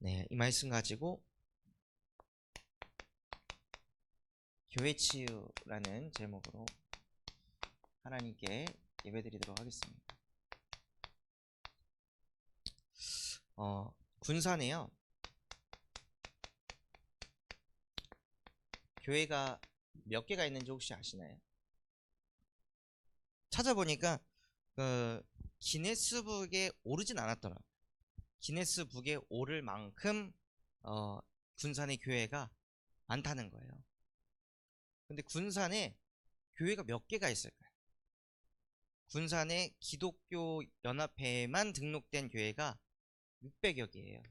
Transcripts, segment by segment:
네, 이 말씀 가지고 교회 치유라는 제목으로 하나님께 예배드리도록 하겠습니다. 군산에요, 교회가 몇 개가 있는지 혹시 아시나요? 찾아보니까 기네스북에 오르진 않았더라고요. 기네스북에 오를 만큼 군산의 교회가 많다는 거예요. 근데 군산에 교회가 몇 개가 있을까요? 군산의 기독교 연합회에만 등록된 교회가 600여 개예요.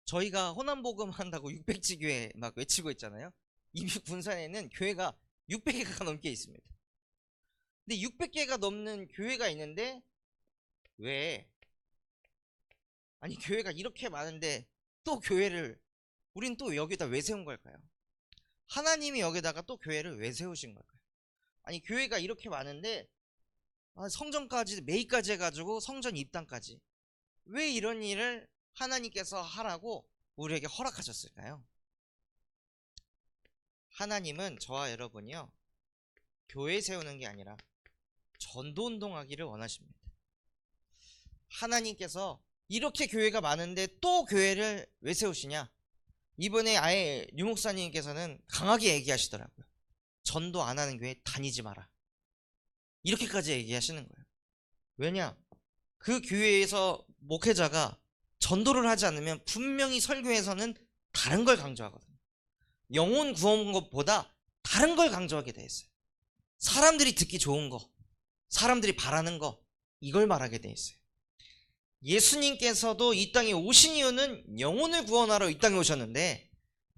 저희가 호남복음 한다고 600지 교회 막 외치고 있잖아요. 이미 군산에는 교회가 600개가 넘게 있습니다. 근데 600개가 넘는 교회가 있는데 아니 교회가 이렇게 많은데 또 교회를 우린 또 여기다 왜 세운 걸까요? 하나님이 여기다가 또 교회를 왜 세우신 걸까요? 아니 교회가 이렇게 많은데 성전까지 매입까지 해가지고 성전 입당까지 왜 이런 일을 하나님께서 하라고 우리에게 허락하셨을까요? 하나님은 저와 여러분이요, 교회 세우는 게 아니라 전도운동하기를 원하십니다. 하나님께서 이렇게 교회가 많은데 또 교회를 왜 세우시냐? 이번에 아예 류 목사님께서는 강하게 얘기하시더라고요. 전도 안 하는 교회 다니지 마라, 이렇게까지 얘기하시는 거예요. 왜냐? 그 교회에서 목회자가 전도를 하지 않으면 분명히 설교에서는 다른 걸 강조하거든요. 영혼 구원 것보다 다른 걸 강조하게 돼 있어요. 사람들이 듣기 좋은 거, 사람들이 바라는 거, 이걸 말하게 돼 있어요. 예수님께서도 이 땅에 오신 이유는 영혼을 구원하러 이 땅에 오셨는데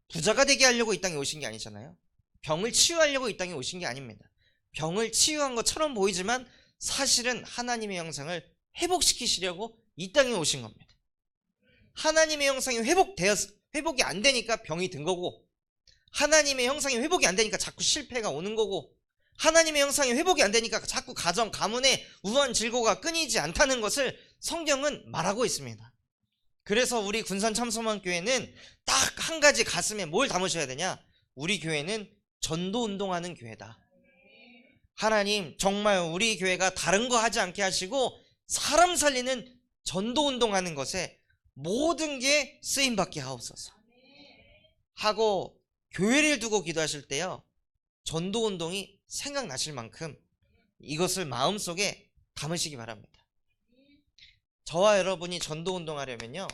부자가 되게 하려고 이 땅에 오신 게 아니잖아요. 병을 치유하려고 이 땅에 오신 게 아닙니다. 병을 치유한 것처럼 보이지만 사실은 하나님의 형상을 회복시키시려고 이 땅에 오신 겁니다. 하나님의 형상이 회복이 안 되니까 병이 든 거고, 하나님의 형상이 회복이 안 되니까 자꾸 실패가 오는 거고, 하나님의 형상이 회복이 안 되니까 자꾸 가정, 가문의 우환 질고가 끊이지 않다는 것을 성경은 말하고 있습니다. 그래서 우리 군산 참소망교회는 딱 한 가지 가슴에 뭘 담으셔야 되냐? 우리 교회는 전도 운동하는 교회다. 하나님, 정말 우리 교회가 다른 거 하지 않게 하시고 사람 살리는 전도 운동하는 것에 모든 게 쓰임받게 하옵소서 하고 교회를 두고 기도하실 때요, 전도 운동이 생각나실 만큼 이것을 마음속에 담으시기 바랍니다. 저와 여러분이 전도 운동하려면요,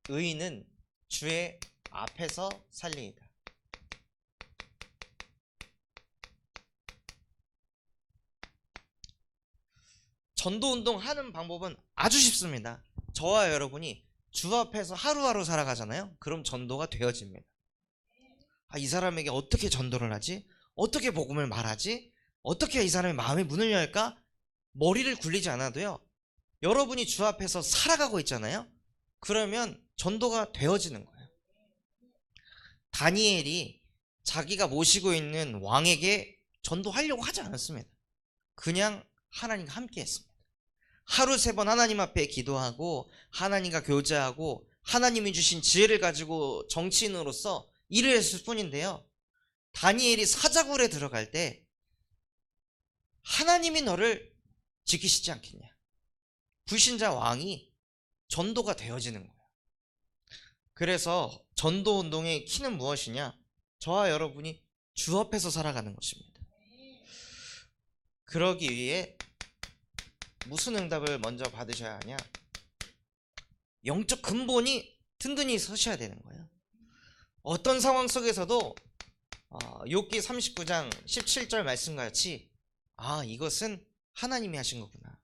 의인은 주의 앞에서 살리이다. 전도 운동하는 방법은 아주 쉽습니다. 저와 여러분이 주 앞에서 하루하루 살아가잖아요. 그럼 전도가 되어집니다. 이 사람에게 어떻게 전도를 하지? 어떻게 복음을 말하지? 어떻게 이 사람의 마음의 문을 열까? 머리를 굴리지 않아도요, 여러분이 주 앞에서 살아가고 있잖아요. 그러면 전도가 되어지는 거예요. 다니엘이 자기가 모시고 있는 왕에게 전도하려고 하지 않았습니다. 그냥 하나님과 함께 했습니다. 하루 3번 하나님 앞에 기도하고 하나님과 교제하고 하나님이 주신 지혜를 가지고 정치인으로서 일을 했을 뿐인데요, 다니엘이 사자굴에 들어갈 때 하나님이 너를 지키시지 않겠냐? 불신자 왕이 전도가 되어지는 거예요. 그래서 전도 운동의 키는 무엇이냐? 저와 여러분이 주 앞에서 살아가는 것입니다. 그러기 위해 무슨 응답을 먼저 받으셔야 하냐? 영적 근본이 든든히 서셔야 되는 거예요. 어떤 상황 속에서도 욥기 39장 17절 말씀과 같이 이것은 하나님이 하신 거구나.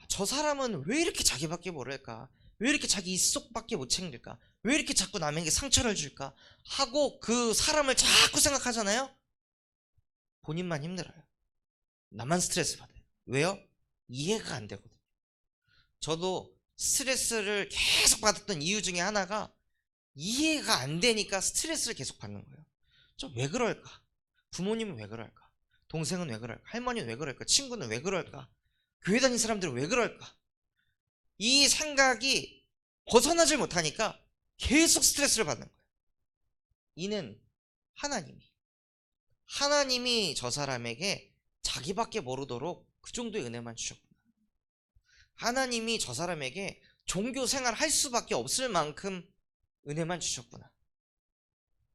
저 사람은 왜 이렇게 자기밖에 모를까? 왜 이렇게 자기 입속밖에 못 챙길까? 왜 이렇게 자꾸 남에게 상처를 줄까? 하고 그 사람을 자꾸 생각하잖아요. 본인만 힘들어요. 나만 스트레스 받아요. 왜요? 이해가 안 되거든요. 저도 스트레스를 계속 받았던 이유 중에 하나가 이해가 안 되니까 스트레스를 계속 받는 거예요. 저 왜 그럴까? 부모님은 왜 그럴까? 동생은 왜 그럴까? 할머니는 왜 그럴까? 친구는 왜 그럴까? 교회 다니는 사람들은 왜 그럴까? 이 생각이 벗어나질 못하니까 계속 스트레스를 받는 거예요. 이는 하나님이 저 사람에게 자기밖에 모르도록 그 정도의 은혜만 주셨구나. 하나님이 저 사람에게 종교 생활 할 수밖에 없을 만큼 은혜만 주셨구나.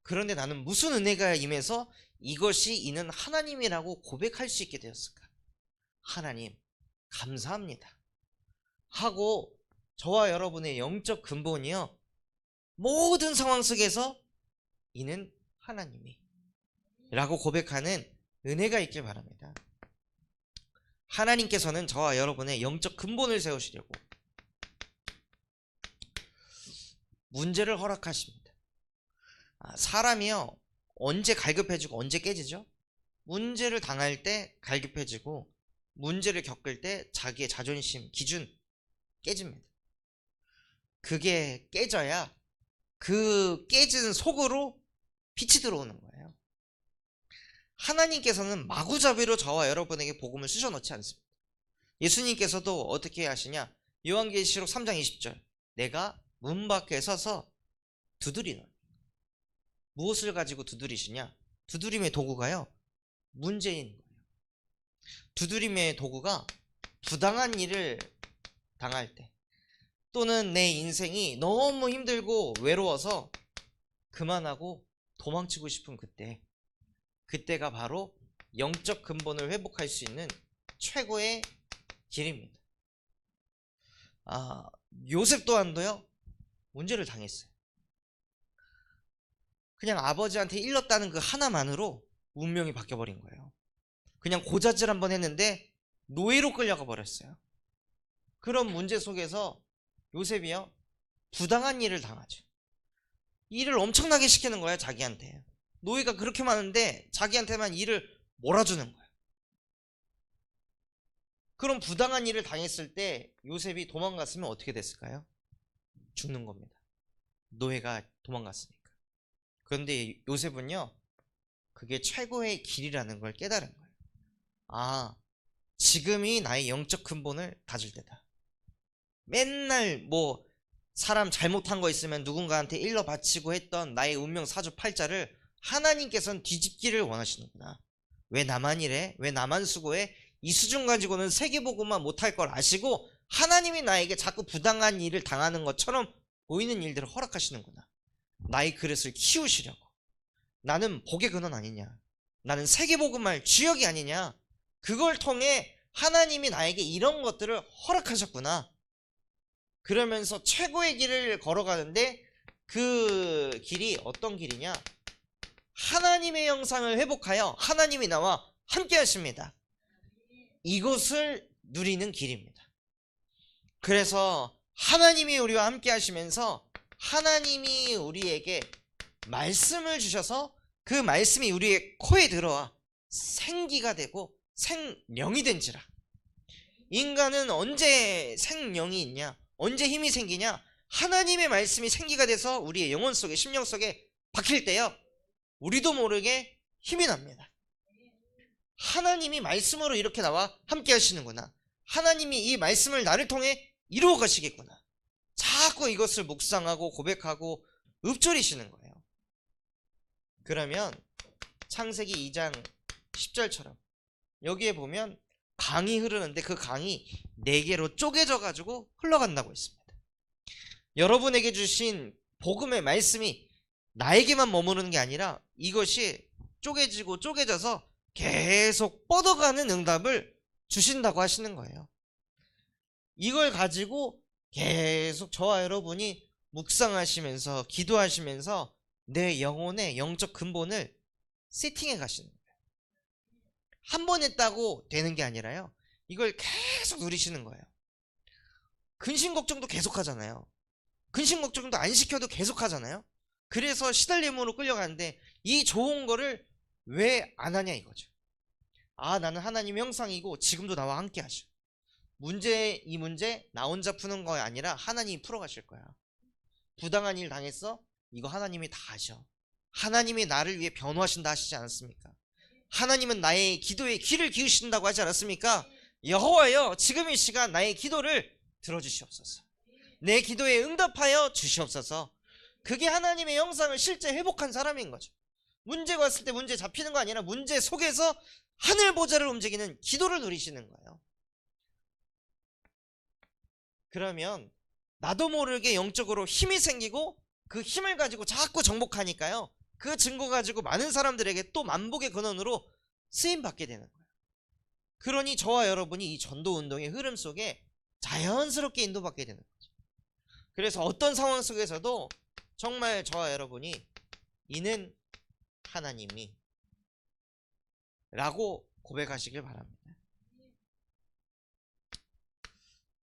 그런데 나는 무슨 은혜가 임해서 이것이 이는 하나님이라고 고백할 수 있게 되었을까? 하나님 감사합니다 하고 저와 여러분의 영적 근본이요, 모든 상황 속에서 이는 하나님이 라고 고백하는 은혜가 있길 바랍니다. 하나님께서는 저와 여러분의 영적 근본을 세우시려고 문제를 허락하십니다. 사람이요, 언제 갈급해지고 언제 깨지죠? 문제를 당할 때 갈급해지고 문제를 겪을 때 자기의 자존심, 기준 깨집니다. 그게 깨져야 그 깨진 속으로 빛이 들어오는 거예요. 하나님께서는 마구잡이로 저와 여러분에게 복음을 쑤셔넣지 않습니다. 예수님께서도 어떻게 하시냐? 요한계시록 3장 20절 내가 문 밖에 서서 두드리노니. 무엇을 가지고 두드리시냐? 두드림의 도구가요, 문제인 거예요. 두드림의 도구가 부당한 일을 당할 때, 또는 내 인생이 너무 힘들고 외로워서 그만하고 도망치고 싶은 그때가 바로 영적 근본을 회복할 수 있는 최고의 길입니다. 요셉 또한도요, 문제를 당했어요. 그냥 아버지한테 일렀다는 그 하나만으로 운명이 바뀌어버린 거예요. 그냥 고자질 한번 했는데 노예로 끌려가 버렸어요. 그런 문제 속에서 요셉이요, 부당한 일을 당하죠. 일을 엄청나게 시키는 거예요, 자기한테. 노예가 그렇게 많은데 자기한테만 일을 몰아주는 거예요. 그런 부당한 일을 당했을 때 요셉이 도망갔으면 어떻게 됐을까요? 죽는 겁니다. 노예가 도망갔으니까. 그런데 요셉은요, 그게 최고의 길이라는 걸 깨달은 거예요. 지금이 나의 영적 근본을 다질 때다. 맨날 사람 잘못한 거 있으면 누군가한테 일러 바치고 했던 나의 운명 사주팔자를 하나님께서는 뒤집기를 원하시는구나. 왜 나만 이래? 왜 나만 수고해? 이 수준 가지고는 세계복음만 못할 걸 아시고 하나님이 나에게 자꾸 부당한 일을 당하는 것처럼 보이는 일들을 허락하시는구나. 나의 그릇을 키우시려고. 나는 복의 근원 아니냐? 나는 세계복음할 주역이 아니냐? 그걸 통해 하나님이 나에게 이런 것들을 허락하셨구나. 그러면서 최고의 길을 걸어가는데 그 길이 어떤 길이냐? 하나님의 형상을 회복하여 하나님이 나와 함께 하십니다. 이것을 누리는 길입니다. 그래서 하나님이 우리와 함께 하시면서 하나님이 우리에게 말씀을 주셔서 그 말씀이 우리의 코에 들어와 생기가 되고 생명이 된지라. 인간은 언제 생명이 있냐? 언제 힘이 생기냐? 하나님의 말씀이 생기가 돼서 우리의 영혼 속에, 심령 속에 박힐 때요, 우리도 모르게 힘이 납니다. 하나님이 말씀으로 이렇게 나와 함께 하시는구나. 하나님이 이 말씀을 나를 통해 이루어 가시겠구나. 자꾸 이것을 묵상하고 고백하고 읊조리시는 거예요. 그러면 창세기 2장 10절처럼 여기에 보면 강이 흐르는데 그 강이 4개로 쪼개져 가지고 흘러간다고 했습니다. 여러분에게 주신 복음의 말씀이 나에게만 머무르는 게 아니라 이것이 쪼개지고 쪼개져서 계속 뻗어가는 응답을 주신다고 하시는 거예요. 이걸 가지고 계속 저와 여러분이 묵상하시면서 기도하시면서 내 영혼의 영적 근본을 세팅해 가시는 거예요. 한 번 했다고 되는 게 아니라요, 이걸 계속 누리시는 거예요. 근심 걱정도 계속 하잖아요. 근심 걱정도 안 시켜도 계속 하잖아요. 그래서 시달림으로 끌려가는데 이 좋은 거를 왜 안 하냐 이거죠. 나는 하나님의 형상이고 지금도 나와 함께 하셔. 이 문제 나 혼자 푸는 거 아니라 하나님이 풀어가실 거야. 부당한 일 당했어? 이거 하나님이 다 하셔. 하나님이 나를 위해 변호하신다 하시지 않았습니까? 하나님은 나의 기도에 귀를 기울이신다고 하지 않았습니까? 여호와여, 지금 이 시간 나의 기도를 들어주시옵소서. 내 기도에 응답하여 주시옵소서. 그게 하나님의 형상을 실제 회복한 사람인 거죠. 문제가 왔을 때 문제 잡히는 거 아니라 문제 속에서 하늘 보좌를 움직이는 기도를 누리시는 거예요. 그러면 나도 모르게 영적으로 힘이 생기고 그 힘을 가지고 자꾸 정복하니까요, 그 증거 가지고 많은 사람들에게 또 만복의 근원으로 쓰임받게 되는 거예요. 그러니 저와 여러분이 이 전도운동의 흐름 속에 자연스럽게 인도받게 되는 거죠. 그래서 어떤 상황 속에서도 정말 저와 여러분이 이는 하나님이 라고 고백하시길 바랍니다.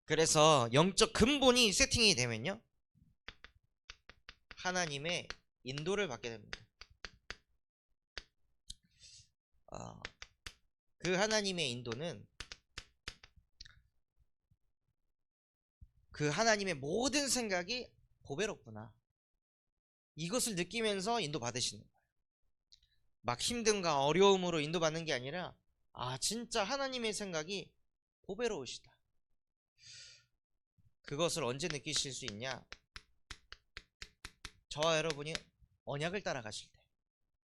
그래서 영적 근본이 세팅이 되면요, 하나님의 인도를 받게 됩니다. 그 하나님의 인도는 그 하나님의 모든 생각이 보배롭구나, 이것을 느끼면서 인도받으시는 거예요. 막 힘듦과 어려움으로 인도받는 게 아니라, 아, 진짜 하나님의 생각이 보배로우시다. 그것을 언제 느끼실 수 있냐? 저와 여러분이 언약을 따라가실 때,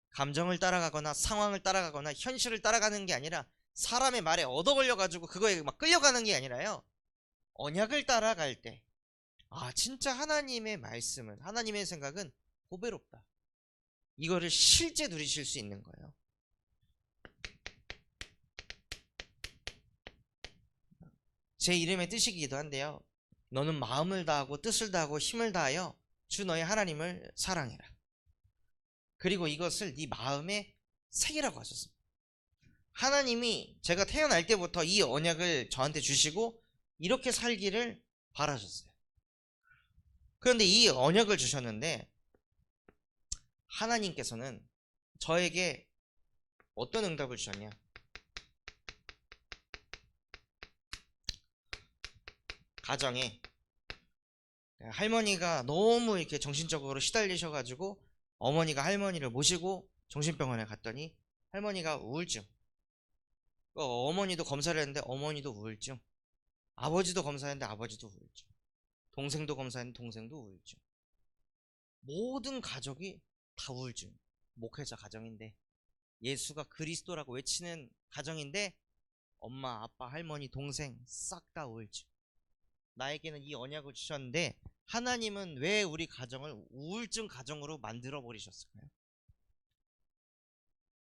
감정을 따라가거나 상황을 따라가거나 현실을 따라가는 게 아니라 사람의 말에 얻어걸려가지고 그거에 막 끌려가는 게 아니라요, 언약을 따라갈 때, 아, 진짜 하나님의 말씀은, 하나님의 생각은 보배롭다, 이거를 실제 누리실 수 있는 거예요. 제 이름의 뜻이기도 한데요, 너는 마음을 다하고 뜻을 다하고 힘을 다하여 주 너의 하나님을 사랑해라. 그리고 이것을 네 마음에 새기라고 하셨습니다. 하나님이 제가 태어날 때부터 이 언약을 저한테 주시고 이렇게 살기를 바라셨어요. 그런데 이 언약을 주셨는데 하나님께서는 저에게 어떤 응답을 주셨냐? 가정에 할머니가 너무 이렇게 정신적으로 시달리셔가지고 어머니가 할머니를 모시고 정신병원에 갔더니 할머니가 우울증, 어머니도 검사를 했는데 어머니도 우울증, 아버지도 검사했는데 아버지도 우울증, 동생도 검사했는데 동생도 우울증, 모든 가족이 다 우울증. 목회자 가정인데, 예수가 그리스도라고 외치는 가정인데 엄마, 아빠, 할머니, 동생 싹 다 우울증. 나에게는 이 언약을 주셨는데 하나님은 왜 우리 가정을 우울증 가정으로 만들어 버리셨을까요?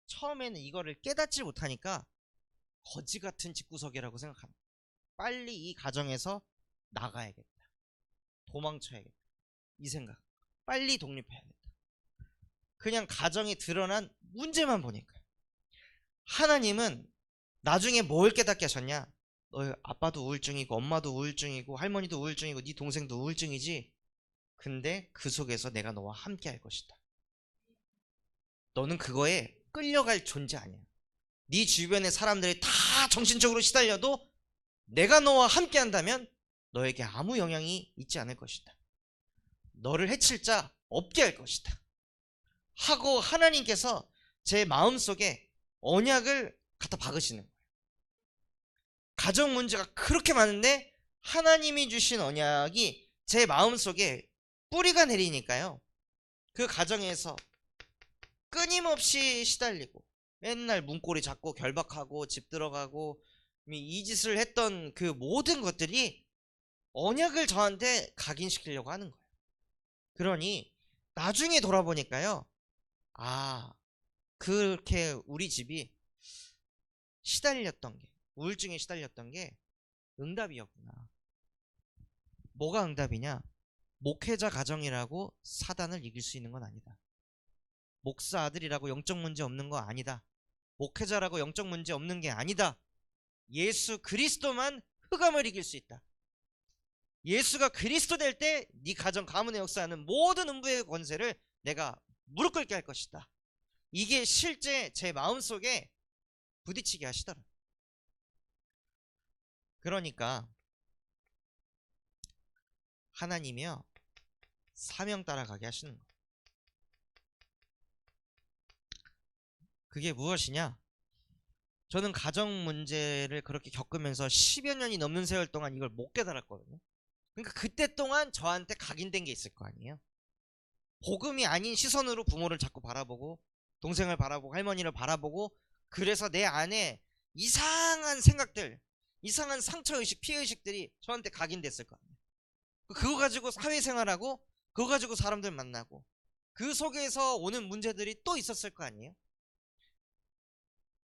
처음에는 이거를 깨닫지 못하니까 거지 같은 집구석이라고 생각합니다. 빨리 이 가정에서 나가야겠다, 도망쳐야겠다, 이 생각. 빨리 독립해야겠다. 그냥 가정에 드러난 문제만 보니까. 하나님은 나중에 뭘 깨닫게 하셨냐? 너 아빠도 우울증이고 엄마도 우울증이고 할머니도 우울증이고 네 동생도 우울증이지. 근데 그 속에서 내가 너와 함께 할 것이다. 너는 그거에 끌려갈 존재 아니야. 네 주변의 사람들이 다 정신적으로 시달려도 내가 너와 함께 한다면 너에게 아무 영향이 있지 않을 것이다. 너를 해칠 자 없게 할 것이다 하고 하나님께서 제 마음속에 언약을 갖다 박으시는 거예요. 가정 문제가 그렇게 많은데 하나님이 주신 언약이 제 마음속에 뿌리가 내리니까요, 그 가정에서 끊임없이 시달리고 맨날 문고리 잡고 결박하고 집 들어가고 이 짓을 했던 그 모든 것들이 언약을 저한테 각인시키려고 하는 거예요. 그러니 나중에 돌아보니까요, 아, 그렇게 우리 집이 시달렸던 게, 우울증에 시달렸던 게 응답이었구나. 뭐가 응답이냐? 목회자 가정이라고 사단을 이길 수 있는 건 아니다. 목사 아들이라고 영적 문제 없는 거 아니다. 목회자라고 영적 문제 없는 게 아니다. 예수 그리스도만 흑암을 이길 수 있다. 예수가 그리스도 될 때 네 가정 가문의 역사하는 모든 음부의 권세를 내가 무릎 꿇게 할 것이다. 이게 실제 제 마음속에 부딪히게 하시더라. 그러니까 하나님이요, 사명 따라가게 하시는 거예요. 그게 무엇이냐? 저는 가정 문제를 그렇게 겪으면서 10여 년이 넘는 세월 동안 이걸 못 깨달았거든요. 그러니까 그때 동안 저한테 각인된 게 있을 거 아니에요. 복음이 아닌 시선으로 부모를 자꾸 바라보고 동생을 바라보고 할머니를 바라보고, 그래서 내 안에 이상한 생각들, 이상한 상처의식, 피해의식들이 저한테 각인됐을 거 아니에요. 그거 가지고 사회생활하고 그거 가지고 사람들 만나고 그 속에서 오는 문제들이 또 있었을 거 아니에요.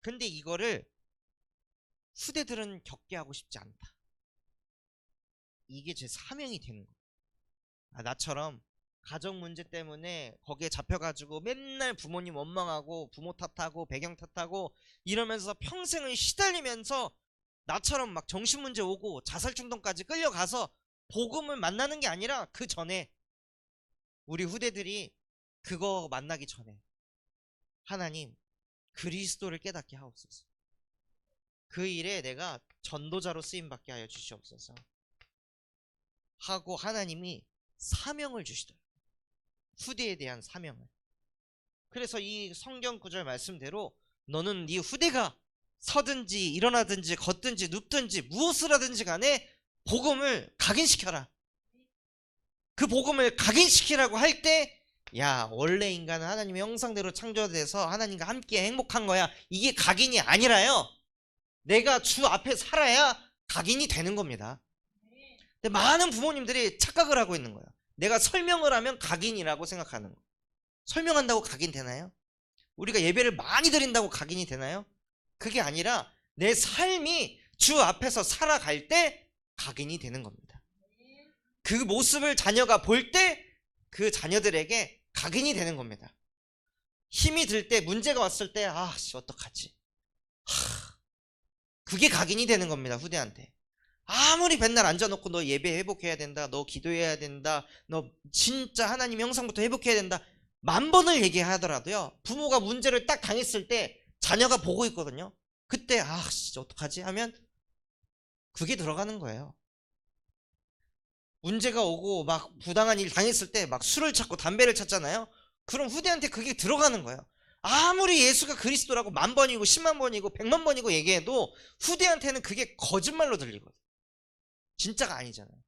근데 이거를 후대들은 겪게 하고 싶지 않다. 이게 제 사명이 되는 거예요. 나처럼 가정 문제 때문에 거기에 잡혀가지고 맨날 부모님 원망하고 부모 탓하고 배경 탓하고 이러면서 평생을 시달리면서 나처럼 막 정신문제 오고 자살중독까지 끌려가서 복음을 만나는 게 아니라, 그 전에 우리 후대들이 그거 만나기 전에 하나님 그리스도를 깨닫게 하옵소서. 그 일에 내가 전도자로 쓰임받게 하여 주시옵소서 하고 하나님이 사명을 주시더라고요. 후대에 대한 사명을. 그래서 이 성경 구절 말씀대로 너는 네 후대가 서든지 일어나든지 걷든지 눕든지 무엇을 하든지 간에 복음을 각인시켜라. 그 복음을 각인시키라고 할 때, 야, 원래 인간은 하나님의 형상대로 창조돼서 하나님과 함께 행복한 거야, 이게 각인이 아니라요, 내가 주 앞에 살아야 각인이 되는 겁니다. 근데 많은 부모님들이 착각을 하고 있는 거예요. 내가 설명을 하면 각인이라고 생각하는 거예요. 설명한다고 각인 되나요? 우리가 예배를 많이 드린다고 각인이 되나요? 그게 아니라 내 삶이 주 앞에서 살아갈 때 각인이 되는 겁니다. 그 모습을 자녀가 볼 때 그 자녀들에게 각인이 되는 겁니다. 힘이 들 때, 문제가 왔을 때, 어떡하지? 그게 각인이 되는 겁니다. 후대한테. 아무리 맨날 앉아놓고 너 예배 회복해야 된다, 너 기도해야 된다, 너 진짜 하나님 형상부터 회복해야 된다, 만 번을 얘기하더라도요, 부모가 문제를 딱 당했을 때 자녀가 보고 있거든요. 그때 어떡하지? 하면 그게 들어가는 거예요. 문제가 오고 막 부당한 일 당했을 때 막 술을 찾고 담배를 찾잖아요. 그럼 후대한테 그게 들어가는 거예요. 아무리 예수가 그리스도라고 10,000번이고 100,000번이고 100,000번이고 얘기해도 후대한테는 그게 거짓말로 들리거든. 진짜가 아니잖아요.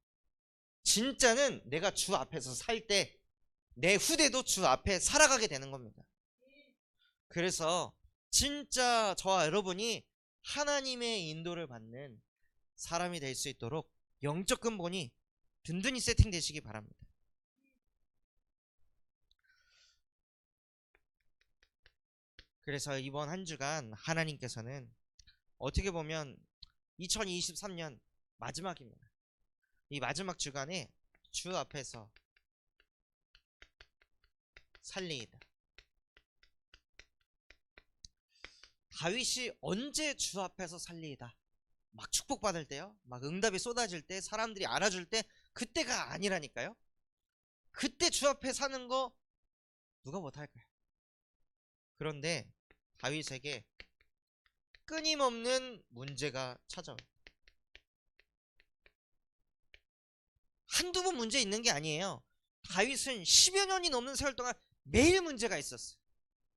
진짜는 내가 주 앞에서 살 때 내 후대도 주 앞에 살아가게 되는 겁니다. 그래서 진짜 저와 여러분이 하나님의 인도를 받는 사람이 될 수 있도록 영적 근본이 든든히 세팅되시기 바랍니다. 그래서 이번 한 주간 하나님께서는 어떻게 보면 2023년 마지막입니다. 이 마지막 주간에 주 앞에서 살리이다. 다윗이 언제 주 앞에서 살리이다 막 축복받을 때요, 막 응답이 쏟아질 때, 사람들이 알아줄 때, 그때가 아니라니까요. 그때 주 앞에 사는 거 누가 못할까요? 그런데 다윗에게 끊임없는 문제가 찾아와요. 한두 번 문제 있는 게 아니에요. 다윗은 10여 년이 넘는 세월 동안 매일 문제가 있었어요.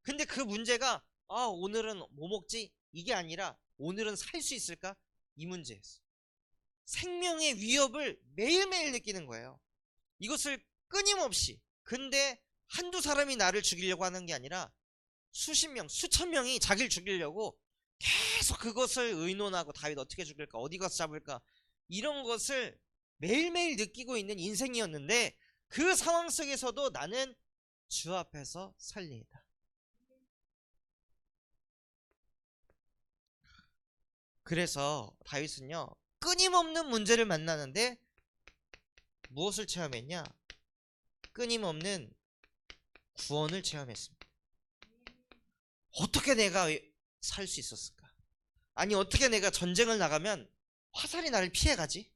근데 그 문제가 오늘은 뭐 먹지? 이게 아니라 오늘은 살 수 있을까? 이 문제였어요. 생명의 위협을 매일매일 느끼는 거예요. 이것을 끊임없이. 근데 한두 사람이 나를 죽이려고 하는 게 아니라 수십 명, 수천 명이 자기를 죽이려고 계속 그것을 의논하고, 다윗 어떻게 죽일까? 어디 가서 잡을까? 이런 것을 매일매일 느끼고 있는 인생이었는데, 그 상황 속에서도 나는 주 앞에서 살리이다. 그래서 다윗은요, 끊임없는 문제를 만나는데 무엇을 체험했냐? 끊임없는 구원을 체험했습니다. 어떻게 내가 살 수 있었을까? 아니, 어떻게 내가 전쟁을 나가면 화살이 나를 피해가지?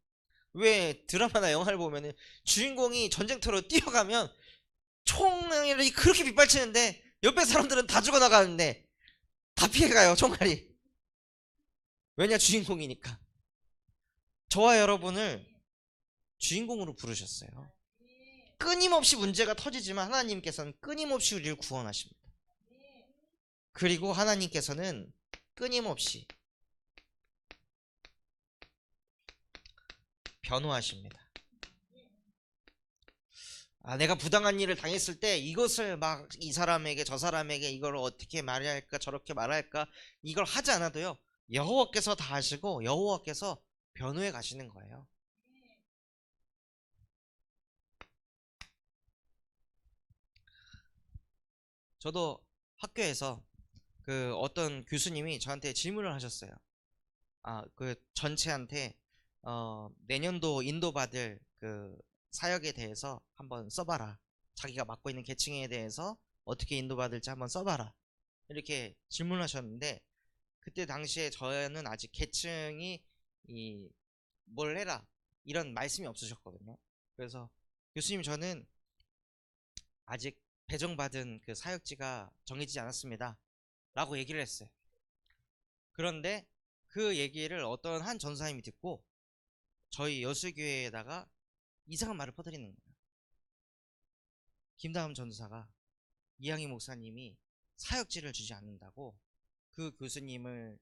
왜 드라마나 영화를 보면은 주인공이 전쟁터로 뛰어가면 총알이 그렇게 빗발치는데 옆에 사람들은 다 죽어나가는데 다 피해가요, 총알이. 왜냐? 주인공이니까. 저와 여러분을 주인공으로 부르셨어요. 끊임없이 문제가 터지지만 하나님께서는 끊임없이 우리를 구원하십니다. 그리고 하나님께서는 끊임없이 변호하십니다. 내가 부당한 일을 당했을 때 이것을 막 이 사람에게 저 사람에게 이걸 어떻게 말해야 할까 저렇게 말할까 이걸 하지 않아도요. 여호와께서 다 하시고 여호와께서 변호해 가시는 거예요. 저도 학교에서 그 어떤 교수님이 저한테 질문을 하셨어요. 그 전체한테 내년도 인도받을 그 사역에 대해서 한번 써봐라. 자기가 맡고 있는 계층에 대해서 어떻게 인도받을지 한번 써봐라. 이렇게 질문하셨는데 그때 당시에 저는 아직 계층이 뭘 해라 이런 말씀이 없으셨거든요. 그래서 교수님 저는 아직 배정받은 그 사역지가 정해지지 않았습니다. 라고 얘기를 했어요. 그런데 그 얘기를 어떤 한 전사님이 듣고 저희 여수교회에다가 이상한 말을 퍼뜨리는 거예요. 김다음 전도사가 이양희 목사님이 사역지를 주지 않는다고 그 교수님에게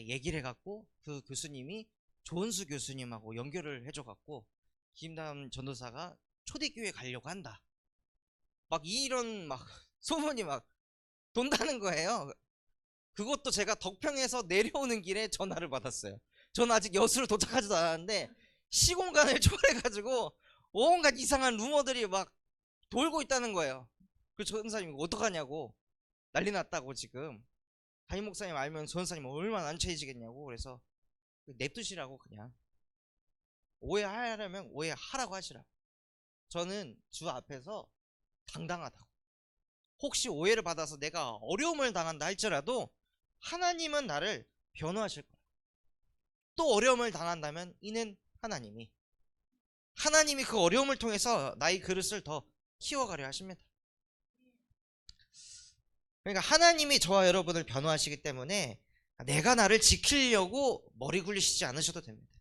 얘기를 해갖고 그 교수님이 조은수 교수님하고 연결을 해줘갖고 김다음 전도사가 초대교회 가려고 한다. 막 이런 막 소문이 막 돈다는 거예요. 그것도 제가 덕평에서 내려오는 길에 전화를 받았어요. 저는 아직 여수를 도착하지도 않았는데 시공간을 초월해가지고 온갖 이상한 루머들이 막 돌고 있다는 거예요. 그 전사님 어떡하냐고 난리 났다고 지금 담임 목사님 알면 전사님 얼마나 안 체해지겠냐고. 그래서 냅두시라고 그냥 오해하려면 오해하라고 하시라고. 저는 주 앞에서 당당하다고. 혹시 오해를 받아서 내가 어려움을 당한다 할지라도 하나님은 나를 변호하실 거야. 또 어려움을 당한다면 이는 하나님이 그 어려움을 통해서 나의 그릇을 더 키워가려 하십니다. 그러니까 하나님이 저와 여러분을 변호하시기 때문에 내가 나를 지키려고 머리 굴리시지 않으셔도 됩니다.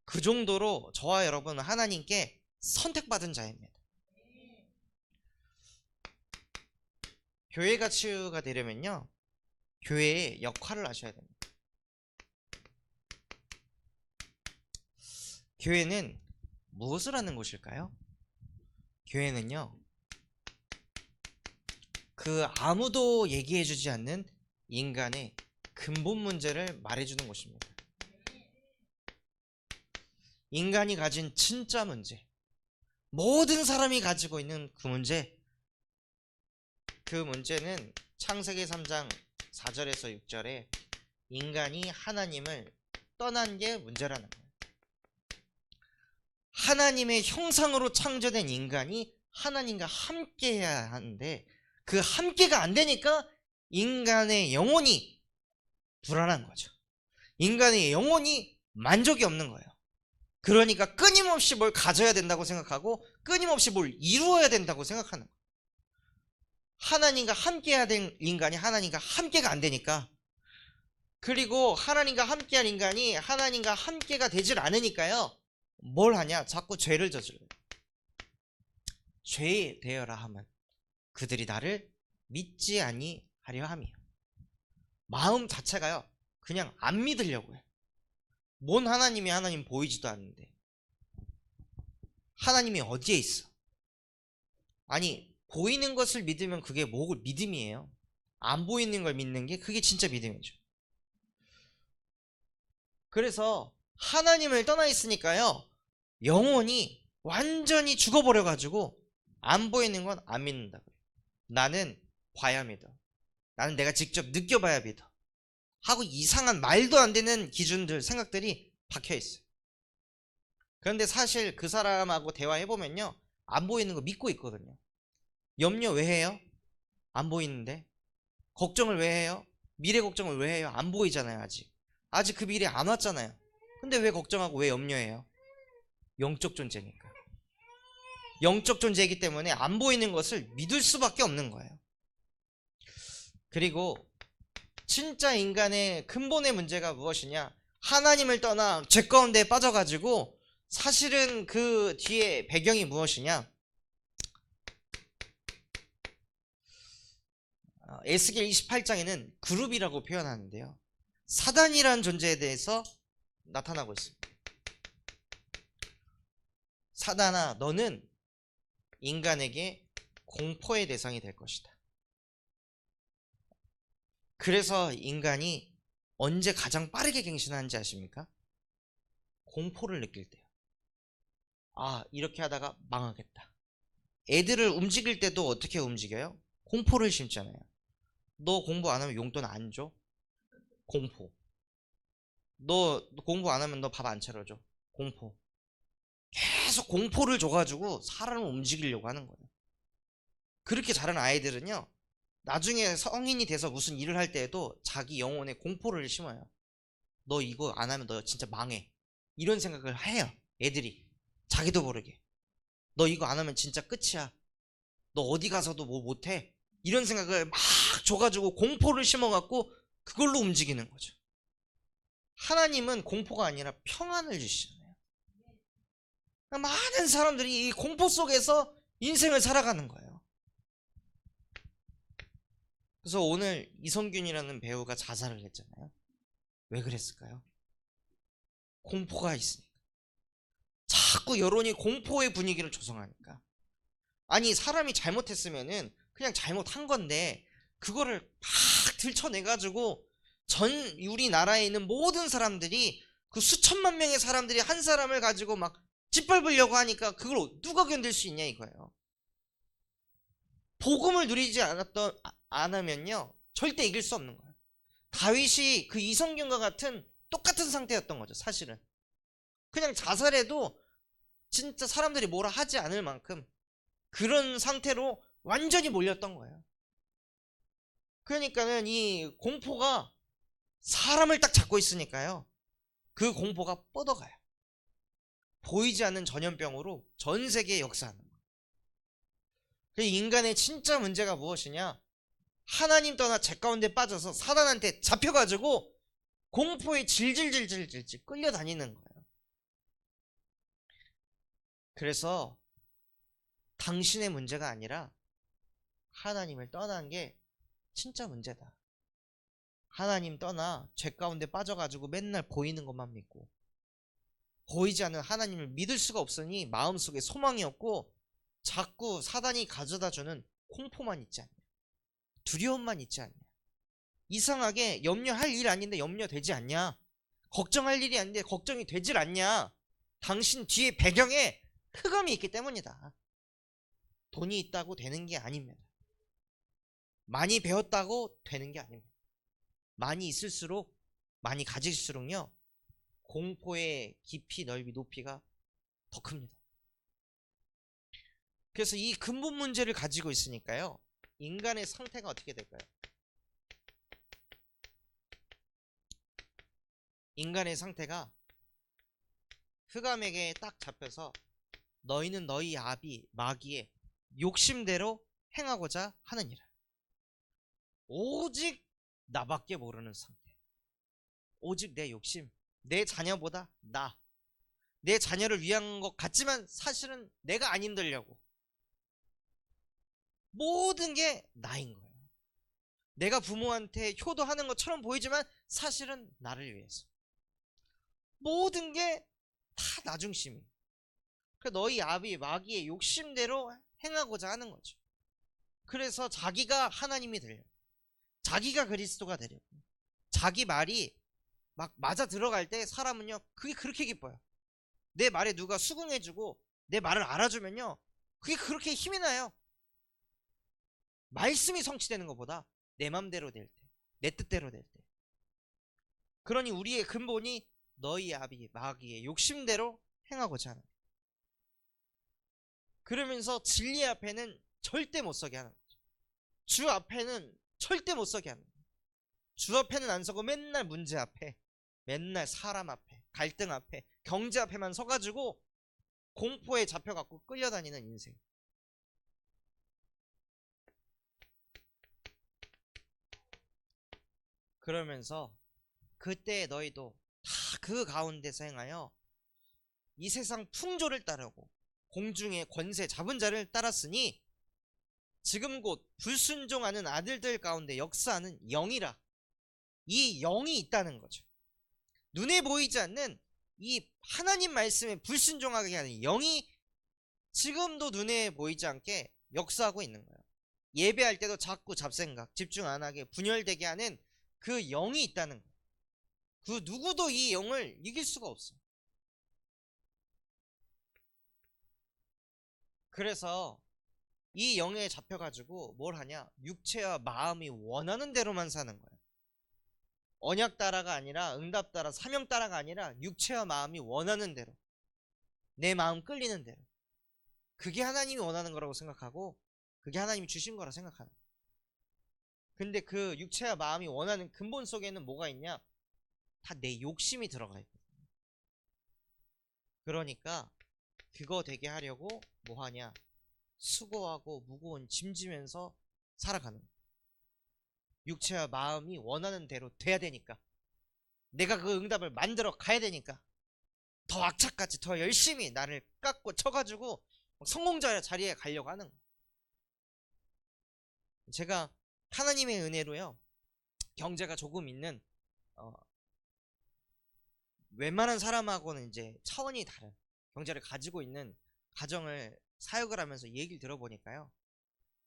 그 정도로 저와 여러분은 하나님께 선택받은 자입니다. 교회가 치유가 되려면요, 교회의 역할을 하셔야 됩니다. 교회는 무엇을 하는 곳일까요? 교회는요, 그 아무도 얘기해주지 않는 인간의 근본 문제를 말해주는 곳입니다. 인간이 가진 진짜 문제, 모든 사람이 가지고 있는 그 문제, 그 문제는 창세기 3장 4절에서 6절에 인간이 하나님을 떠난 게 문제라는 거예요. 하나님의 형상으로 창조된 인간이 하나님과 함께 해야 하는데 그 함께가 안 되니까 인간의 영혼이 불안한 거죠. 인간의 영혼이 만족이 없는 거예요. 그러니까 끊임없이 뭘 가져야 된다고 생각하고 끊임없이 뭘 이루어야 된다고 생각하는 거예요. 하나님과 함께해야 될 인간이 하나님과 함께가 안 되니까, 그리고 하나님과 함께할 인간이 하나님과 함께가 되질 않으니까요, 뭘 하냐? 자꾸 죄를 저질러요. 죄에 대하라 하면 그들이 나를 믿지 아니하려 함이요. 마음 자체가요 그냥 안 믿으려고 해요. 뭔 하나님이 하나님 보이지도 않는데 하나님이 어디에 있어? 아니, 보이는 것을 믿으면 그게 뭐 믿음이에요? 안 보이는 걸 믿는 게 그게 진짜 믿음이죠. 그래서 하나님을 떠나 있으니까요, 영혼이 완전히 죽어버려가지고 안 보이는 건 안 믿는다고요. 나는 봐야 믿어. 나는 내가 직접 느껴봐야 믿어. 하고 이상한 말도 안 되는 기준들, 생각들이 박혀있어요. 그런데 사실 그 사람하고 대화해보면요, 안 보이는 거 믿고 있거든요. 염려 왜 해요? 안 보이는데. 걱정을 왜 해요? 미래 걱정을 왜 해요? 안 보이잖아요. 아직 그 미래 안 왔잖아요. 근데 왜 걱정하고 왜 염려해요? 영적 존재니까. 영적 존재이기 때문에 안 보이는 것을 믿을 수밖에 없는 거예요. 그리고 진짜 인간의 근본의 문제가 무엇이냐? 하나님을 떠나 죄 가운데 빠져가지고 사실은 그 뒤에 배경이 무엇이냐? 에스겔 28장에는 그룹이라고 표현하는데요. 사단이라는 존재에 대해서 나타나고 있습니다. 사단아, 너는 인간에게 공포의 대상이 될 것이다. 그래서 인간이 언제 가장 빠르게 갱신하는지 아십니까? 공포를 느낄 때요. 아, 이렇게 하다가 망하겠다. 애들을 움직일 때도 어떻게 움직여요? 공포를 심잖아요. 너 공부 안 하면 용돈 안 줘? 공포. 너 공부 안 하면 너 밥 안 차려줘? 공포. 계속 공포를 줘가지고 사람을 움직이려고 하는 거예요. 그렇게 자란 아이들은요, 나중에 성인이 돼서 무슨 일을 할 때에도 자기 영혼에 공포를 심어요. 너 이거 안 하면 너 진짜 망해. 이런 생각을 해요, 애들이. 자기도 모르게. 너 이거 안 하면 진짜 끝이야. 너 어디 가서도 뭐 못해. 이런 생각을 막 줘가지고 공포를 심어갖고 그걸로 움직이는 거죠. 하나님은 공포가 아니라 평안을 주시잖아요. 많은 사람들이 이 공포 속에서 인생을 살아가는 거예요. 그래서 오늘 이성균이라는 배우가 자살을 했잖아요. 왜 그랬을까요? 공포가 있으니까. 자꾸 여론이 공포의 분위기를 조성하니까. 아니, 사람이 잘못했으면은 그냥 잘못한 건데 그거를 막 들춰내가지고 전 우리나라에 있는 모든 사람들이, 그 수천만 명의 사람들이 한 사람을 가지고 막 짓밟으려고 하니까 그걸 누가 견딜 수 있냐 이거예요. 복음을 누리지 않으면요 절대 이길 수 없는 거예요. 다윗이 그 이성균과 같은 똑같은 상태였던 거죠. 사실은 그냥 자살해도 진짜 사람들이 뭐라 하지 않을 만큼 그런 상태로 완전히 몰렸던 거예요. 그러니까는 이 공포가 사람을 딱 잡고 있으니까요, 그 공포가 뻗어가요. 보이지 않는 전염병으로 전 세계에 역사하는 거예요. 인간의 진짜 문제가 무엇이냐? 하나님 떠나 죄 가운데 빠져서 사단한테 잡혀가지고 공포에 질질질질질질 끌려다니는 거예요. 그래서 당신의 문제가 아니라 하나님을 떠난 게 진짜 문제다. 하나님 떠나 죄 가운데 빠져가지고 맨날 보이는 것만 믿고, 보이지 않는 하나님을 믿을 수가 없으니 마음속에 소망이 없고 자꾸 사단이 가져다주는 공포만 있지 않냐, 두려움만 있지 않냐, 이상하게 염려할 일 아닌데 염려되지 않냐, 걱정할 일이 아닌데 걱정이 되질 않냐. 당신 뒤에 배경에 흑암이 있기 때문이다. 돈이 있다고 되는 게 아닙니다. 많이 배웠다고 되는 게 아닙니다. 많이 있을수록, 많이 가질수록요 공포의 깊이, 넓이, 높이가 더 큽니다. 그래서 이 근본 문제를 가지고 있으니까요, 인간의 상태가 어떻게 될까요? 인간의 상태가 흑암에게 딱 잡혀서 너희는 너희 아비 마귀의 욕심대로 행하고자 하느니라. 오직 나밖에 모르는 상태. 오직 내 욕심, 내 자녀보다 내 자녀를 위한 것 같지만 사실은 내가 안 힘들려고, 모든 게 나인 거예요. 내가 부모한테 효도하는 것처럼 보이지만 사실은 나를 위해서. 모든 게 다 나 중심이에요. 그러니까 너희 아비 마귀의 욕심대로 행하고자 하는 거죠. 그래서 자기가 하나님이 되려고, 자기가 그리스도가 되려고, 자기 말이 막 맞아 들어갈 때 사람은요 그게 그렇게 기뻐요. 내 말에 누가 수긍해주고 내 말을 알아주면요 그게 그렇게 힘이 나요. 말씀이 성취되는 것보다 내 맘대로 될 때, 내 뜻대로 될 때. 그러니 우리의 근본이 너희 아비 마귀의 욕심대로 행하고자 하는, 그러면서 진리 앞에는 절대 못 서게 하는 거죠. 주 앞에는 절대 못 서게 하는 거예요. 주 앞에는 안 서고 맨날 문제 앞에, 맨날 사람 앞에, 갈등 앞에, 경제 앞에만 서가지고 공포에 잡혀갖고 끌려다니는 인생. 그러면서 그때 너희도 다 그 가운데서 행하여 이 세상 풍조를 따르고 공중의 권세 잡은 자를 따랐으니 지금 곧 불순종하는 아들들 가운데 역사하는 영이라. 이 영이 있다는 거죠. 눈에 보이지 않는 이 하나님 말씀에 불순종하게 하는 영이 지금도 눈에 보이지 않게 역사하고 있는 거예요. 예배할 때도 자꾸 잡생각, 집중 안 하게 분열되게 하는 그 영이 있다는 거예요. 그 누구도 이 영을 이길 수가 없어요. 그래서 이 영에 잡혀가지고 뭘 하냐? 육체와 마음이 원하는 대로만 사는 거예요. 언약 따라가 아니라, 응답 따라, 사명 따라가 아니라 육체와 마음이 원하는 대로, 내 마음 끌리는 대로. 그게 하나님이 원하는 거라고 생각하고 그게 하나님이 주신 거라 생각하는 거예요. 근데 그 육체와 마음이 원하는 근본 속에는 뭐가 있냐? 다 내 욕심이 들어가 있거든요. 그러니까 그거 되게 하려고 뭐 하냐? 수고하고 무거운 짐 지면서 살아가는 거예요. 육체와 마음이 원하는 대로 돼야 되니까, 내가 그 응답을 만들어 가야 되니까 더 악착같이 더 열심히 나를 깎고 쳐가지고 성공자 자리에 가려고 하는 거예요. 제가 하나님의 은혜로요, 경제가 조금 있는 웬만한 사람하고는 이제 차원이 다른 경제를 가지고 있는 가정을 사역을 하면서 얘기를 들어보니까요,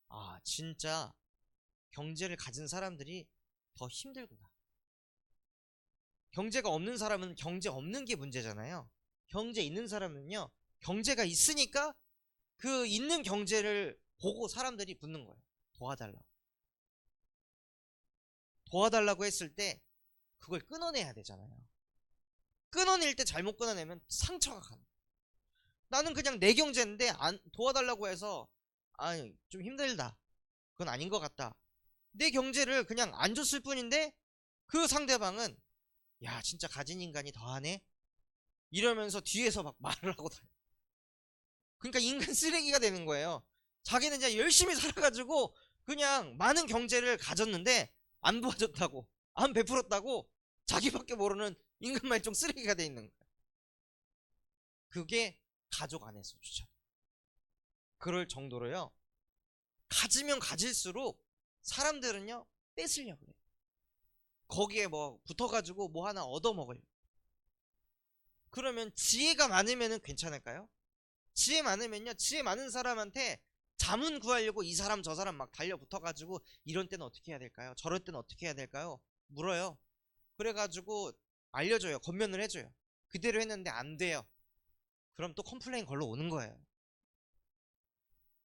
아 진짜 경제를 가진 사람들이 더 힘들구나. 경제가 없는 사람은 경제 없는 게 문제잖아요. 경제 있는 사람은요, 경제가 있으니까 그 있는 경제를 보고 사람들이 붙는 거예요. 도와달라고. 도와달라고 했을 때 그걸 끊어내야 되잖아요. 끊어낼 때 잘못 끊어내면 상처가 가는 거예요. 나는 그냥 내 경제인데 안 도와달라고 해서 아니 좀 힘들다, 그건 아닌 것 같다, 내 경제를 그냥 안 줬을 뿐인데 그 상대방은 야 진짜 가진 인간이 더하네 이러면서 뒤에서 막 말을 하고 다녀. 그러니까 인간 쓰레기가 되는 거예요. 자기는 그냥 열심히 살아가지고 그냥 많은 경제를 가졌는데 안 도와줬다고, 안 베풀었다고 자기밖에 모르는 인간 말종 쓰레기가 돼 있는 거예요. 그게 가족 안에서조차 그럴 정도로요, 가지면 가질수록 사람들은요 뺏으려고 그래요. 거기에 뭐 붙어가지고 뭐 하나 얻어먹어요. 그러면 지혜가 많으면 괜찮을까요? 지혜 많으면요, 지혜 많은 사람한테 자문 구하려고 이 사람 저 사람 막 달려붙어가지고 이런 때는 어떻게 해야 될까요? 저럴 때는 어떻게 해야 될까요? 물어요. 그래가지고 알려줘요. 권면을 해줘요. 그대로 했는데 안 돼요. 그럼 또 컴플레인 걸러 오는 거예요.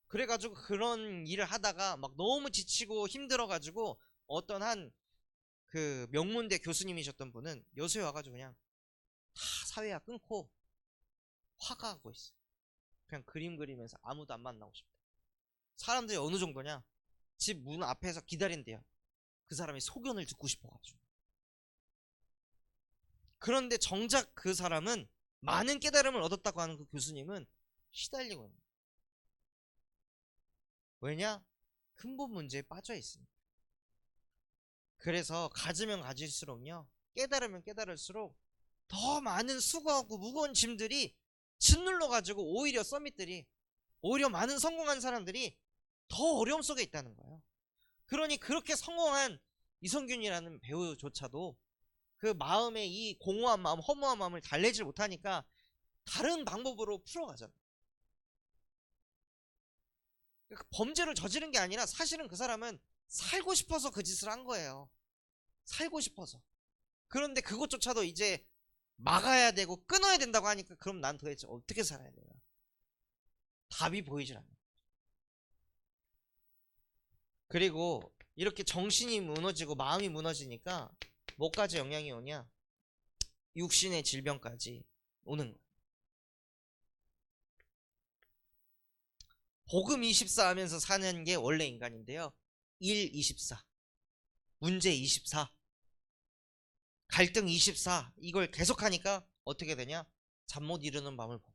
그래가지고 그런 일을 하다가 막 너무 지치고 힘들어가지고 어떤 한 그 명문대 교수님이셨던 분은 여수에 와가지고 그냥 다 사회화 끊고 화가하고 있어. 그냥 그림 그리면서 아무도 안 만나고 싶다. 사람들이 어느 정도냐? 집 문 앞에서 기다린대요. 그 사람이 소견을 듣고 싶어가지고. 그런데 정작 그 사람은 많은 깨달음을 얻었다고 하는 그 교수님은 시달리고 있는 거예요. 왜냐? 근본 문제에 빠져 있습니다. 그래서 가지면 가질수록요, 깨달으면 깨달을수록 더 많은 수고하고 무거운 짐들이 짓눌러 가지고 오히려 서밋들이, 오히려 많은 성공한 사람들이 더 어려움 속에 있다는 거예요. 그러니 그렇게 성공한 이성균이라는 배우조차도 그 마음의 이 공허한 마음, 허무한 마음을 달래질 못하니까 다른 방법으로 풀어가잖아요. 범죄를 저지른 게 아니라 사실은 그 사람은 살고 싶어서 그 짓을 한 거예요. 살고 싶어서. 그런데 그것조차도 이제 막아야 되고 끊어야 된다고 하니까 그럼 난 도대체 어떻게 살아야 되나? 답이 보이질 않아요. 그리고 이렇게 정신이 무너지고 마음이 무너지니까 뭐까지 영향이 오냐? 육신의 질병까지 오는 거예요. 복음 24 하면서 사는 게 원래 인간인데요, 1, 24, 문제 24, 갈등 24, 이걸 계속하니까 어떻게 되냐? 잠 못 이루는 밤을 보고.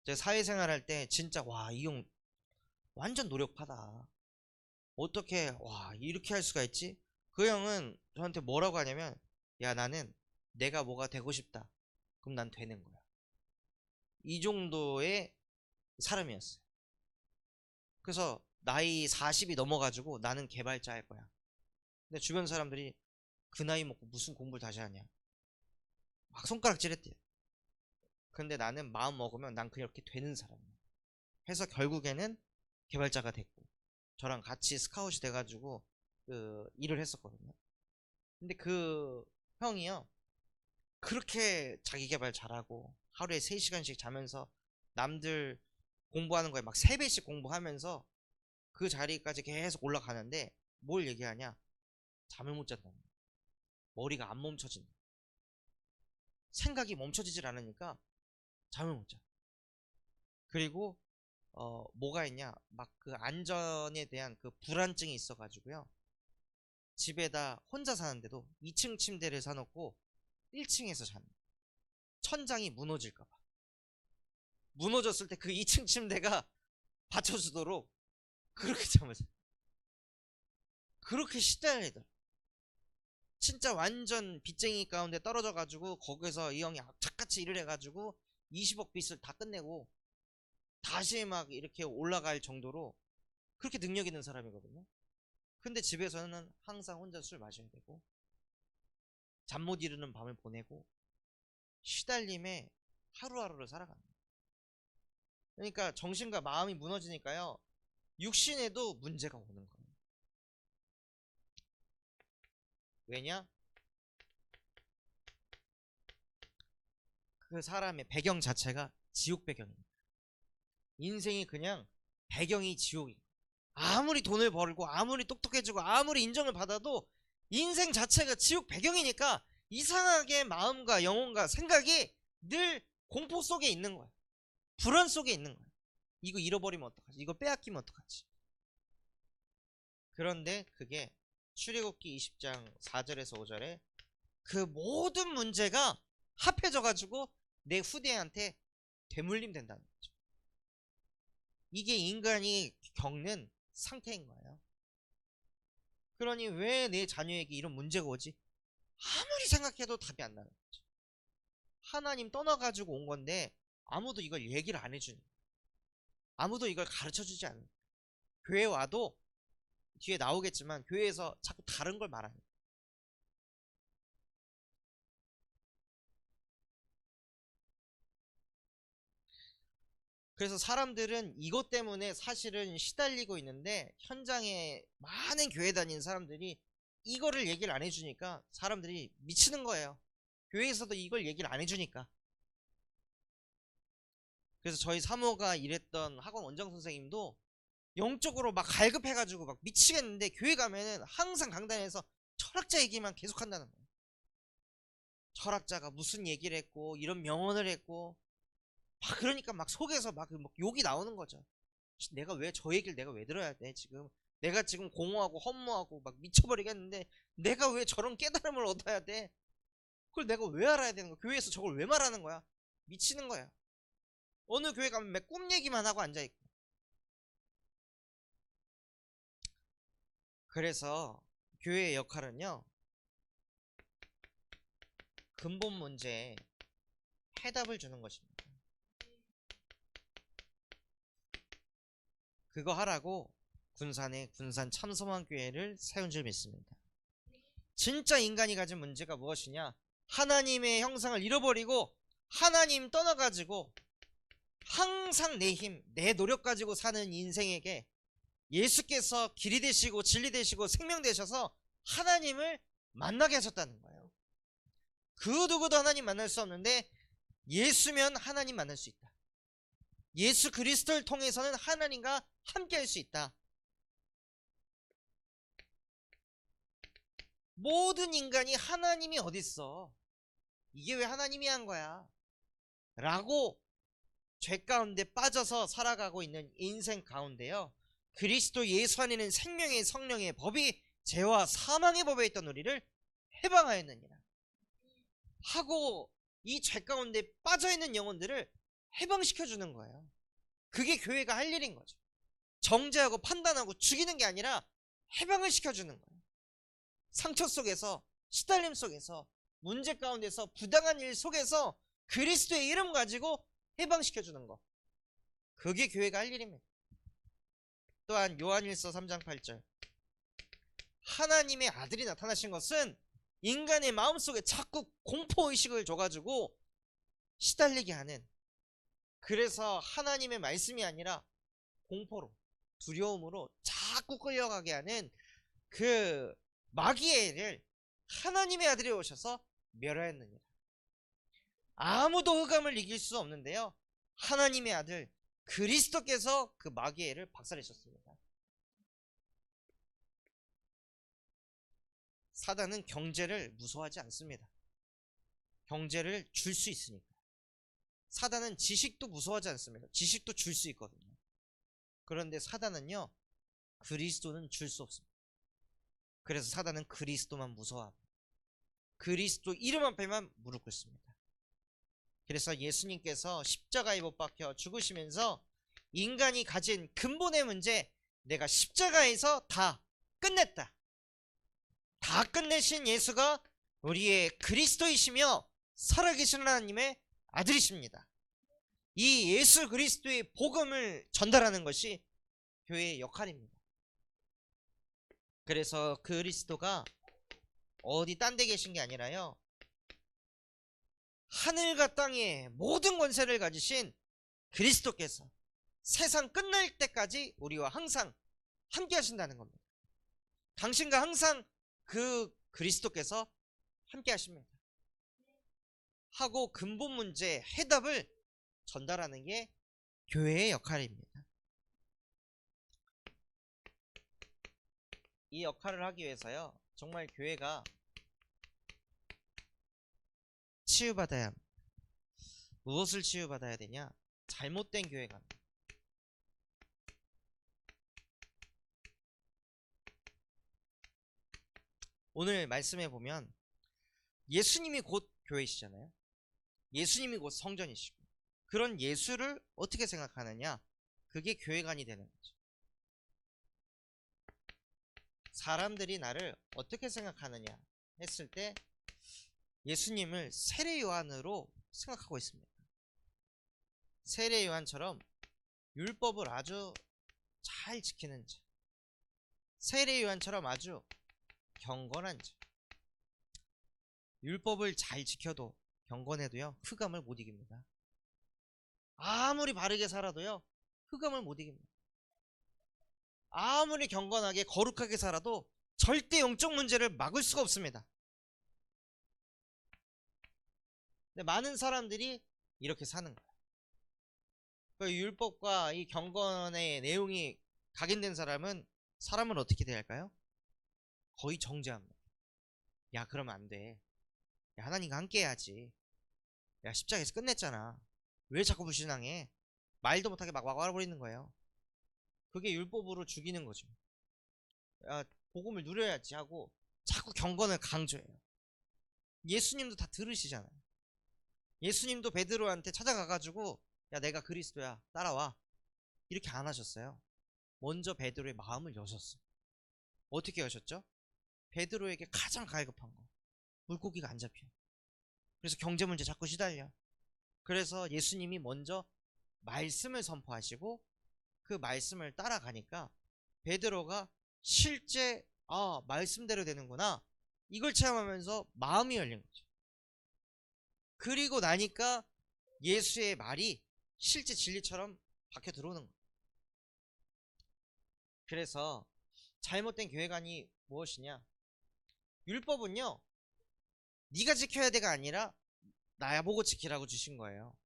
제가 사회생활 할 때 진짜 와 이 형 완전 노력파다, 어떻게 와 이렇게 할 수가 있지? 그 형은 저한테 뭐라고 하냐면, 야 나는 내가 뭐가 되고 싶다, 그럼 난 되는 거야. 이 정도의 사람이었어요. 그래서 나이 40이 넘어가지고 나는 개발자 할 거야. 근데 주변 사람들이 그 나이 먹고 무슨 공부를 다시 하냐 막 손가락질했대요. 근데 나는 마음 먹으면 난 그렇게 되는 사람이야. 해서 결국에는 개발자가 됐고 저랑 같이 스카웃이 돼가지고 그 일을 했었거든요. 근데 그 형이요 그렇게 자기 개발 잘하고 하루에 3시간씩 자면서 남들 공부하는 거에 막 3배씩 공부하면서 그 자리까지 계속 올라가는데 뭘 얘기하냐? 잠을 못 잔다. 머리가 안 멈춰진다. 생각이 멈춰지질 않으니까 잠을 못 자. 그리고 뭐가 있냐? 막 그 안전에 대한 그 불안증이 있어가지고요. 집에다 혼자 사는데도 2층 침대를 사놓고 1층에서 자는. 천장이 무너질까봐. 무너졌을 때 그 2층 침대가 받쳐주도록 그렇게 잠을 자. 그렇게 시달리더라. 진짜 완전 빚쟁이 가운데 떨어져가지고 거기서 이 형이 악착같이 일을 해가지고 20억 빚을 다 끝내고 다시 막 이렇게 올라갈 정도로 그렇게 능력 있는 사람이거든요. 근데 집에서는 항상 혼자 술 마셔야 되고 잠 못 이루는 밤을 보내고 시달림에 하루하루를 살아가는 거예요. 그러니까 정신과 마음이 무너지니까요 육신에도 문제가 오는 거예요. 왜냐? 그 사람의 배경 자체가 지옥 배경입니다. 인생이 그냥 배경이 지옥이에요. 아무리 돈을 벌고 아무리 똑똑해지고 아무리 인정을 받아도 인생 자체가 지옥 배경이니까 이상하게 마음과 영혼과 생각이 늘 공포 속에 있는 거야. 불안 속에 있는 거야. 이거 잃어버리면 어떡하지? 이거 빼앗기면 어떡하지? 그런데 그게 출애굽기 20장 4절에서 5절에 그 모든 문제가 합해져가지고 내 후대한테 되물림 된다는 거죠. 이게 인간이 겪는 상태인 거예요. 그러니 왜 내 자녀에게 이런 문제가 오지? 아무리 생각해도 답이 안 나는 거죠. 하나님 떠나가지고 온 건데 아무도 이걸 얘기를 안 해주는 거예요. 아무도 이걸 가르쳐주지 않는 거예요. 교회 와도 뒤에 나오겠지만 교회에서 자꾸 다른 걸 말하는 거예요. 그래서 사람들은 이것 때문에 사실은 시달리고 있는데 현장에 많은 교회 다니는 사람들이 이거를 얘기를 안 해주니까 사람들이 미치는 거예요. 교회에서도 이걸 얘기를 안 해주니까. 그래서 저희 사모가 일했던 학원 원장 선생님도 영적으로 막 갈급해가지고 막 미치겠는데 교회 가면은 항상 강단에서 철학자 얘기만 계속 한다는 거예요. 철학자가 무슨 얘기를 했고 이런 명언을 했고 막 그러니까 막 속에서 막 욕이 나오는 거죠. 내가 왜 저 얘기를 내가 왜 들어야 돼 지금. 내가 지금 공허하고 허무하고 막 미쳐버리겠는데 내가 왜 저런 깨달음을 얻어야 돼. 그걸 내가 왜 알아야 되는 거야. 교회에서 저걸 왜 말하는 거야. 미치는 거야. 어느 교회 가면 매 꿈 얘기만 하고 앉아있고. 그래서 교회의 역할은요 근본 문제에 해답을 주는 것입니다. 그거 하라고 군산에 군산 참소망교회를 세운 줄 믿습니다. 진짜 인간이 가진 문제가 무엇이냐? 하나님의 형상을 잃어버리고 하나님 떠나가지고 항상 내 힘, 내 노력 가지고 사는 인생에게 예수께서 길이 되시고 진리 되시고 생명 되셔서 하나님을 만나게 하셨다는 거예요. 그 누구도 하나님 만날 수 없는데 예수면 하나님 만날 수 있다. 예수 그리스도를 통해서는 하나님과 함께 할 수 있다. 모든 인간이 하나님이 어딨어? 이게 왜 하나님이 한 거야? 라고 죄 가운데 빠져서 살아가고 있는 인생 가운데요 그리스도 예수 안에는 생명의 성령의 법이 죄와 사망의 법에 있던 우리를 해방하였느니라 하고 이 죄 가운데 빠져있는 영혼들을 해방시켜주는 거예요. 그게 교회가 할 일인 거죠. 정죄하고 판단하고 죽이는 게 아니라 해방을 시켜주는 거예요. 상처 속에서 시달림 속에서 문제 가운데서 부당한 일 속에서 그리스도의 이름 가지고 해방시켜주는 거. 그게 교회가 할 일입니다. 또한 요한일서 3장 8절, 하나님의 아들이 나타나신 것은 인간의 마음속에 자꾸 공포의식을 줘가지고 시달리게 하는, 그래서 하나님의 말씀이 아니라 공포로, 두려움으로 자꾸 끌려가게 하는 그 마귀의 일을 하나님의 아들이 오셔서 멸하였느니라. 아무도 흑암을 이길 수 없는데요, 하나님의 아들 그리스도께서 그 마귀의 일을 박살내셨습니다. 사단은 경제를 무서워하지 않습니다. 경제를 줄 수 있으니까. 사단은 지식도 무서워하지 않습니다. 지식도 줄 수 있거든요. 그런데 사단은요, 그리스도는 줄 수 없습니다. 그래서 사단은 그리스도만 무서워하고 그리스도 이름 앞에만 무릎 꿇습니다. 그래서 예수님께서 십자가에 못 박혀 죽으시면서 인간이 가진 근본의 문제, 내가 십자가에서 다 끝냈다, 다 끝내신 예수가 우리의 그리스도이시며 살아계신 하나님의 아들이십니다. 이 예수 그리스도의 복음을 전달하는 것이 교회의 역할입니다. 그래서 그리스도가 어디 딴 데 계신 게 아니라요, 하늘과 땅의 모든 권세를 가지신 그리스도께서 세상 끝날 때까지 우리와 항상 함께 하신다는 겁니다. 당신과 항상 그 그리스도께서 함께 하십니다. 하고 근본 문제 해답을 전달하는 게 교회의 역할입니다. 이 역할을 하기 위해서요, 정말 교회가 치유받아야 합니다. 무엇을 치유받아야 되냐? 잘못된 교회가 합니다. 오늘 말씀해 보면 예수님이 곧 교회시잖아요. 예수님이 곧 성전이시고, 그런 예수를 어떻게 생각하느냐? 그게 교회관이 되는 거죠. 사람들이 나를 어떻게 생각하느냐 했을 때 예수님을 세례 요한으로 생각하고 있습니다. 세례 요한처럼 율법을 아주 잘 지키는 자, 세례 요한처럼 아주 경건한 자. 율법을 잘 지켜도, 경건해도요, 흑암을 못 이깁니다. 아무리 바르게 살아도요, 흑암을 못 이깁니다. 아무리 경건하게 거룩하게 살아도 절대 영적 문제를 막을 수가 없습니다. 근데 많은 사람들이 이렇게 사는 거예요. 그 율법과 이 경건의 내용이 각인된 사람은 어떻게 대할까요? 거의 정죄합니다. 야, 그러면 안 돼. 야, 하나님과 함께 해야지. 야, 십자가에서 끝냈잖아. 왜 자꾸 불신앙해? 말도 못하게 막 와버리는 거예요. 그게 율법으로 죽이는 거죠. 야, 복음을 누려야지 하고 자꾸 경건을 강조해요. 예수님도 다 들으시잖아요. 예수님도 베드로한테 찾아가가지고, 야, 내가 그리스도야, 따라와, 이렇게 안 하셨어요. 먼저 베드로의 마음을 여셨어요. 어떻게 여셨죠? 베드로에게 가장 갈급한 거, 물고기가 안 잡혀. 그래서 경제 문제 자꾸 시달려. 그래서 예수님이 먼저 말씀을 선포하시고 그 말씀을 따라가니까 베드로가 실제 말씀대로 되는구나, 이걸 체험하면서 마음이 열린 거죠. 그리고 나니까 예수의 말이 실제 진리처럼 박혀 들어오는 거예요. 그래서 잘못된 교회관이 무엇이냐? 율법은요, 네가 지켜야 돼가 아니라 나보고 지키라고 주신 거예요.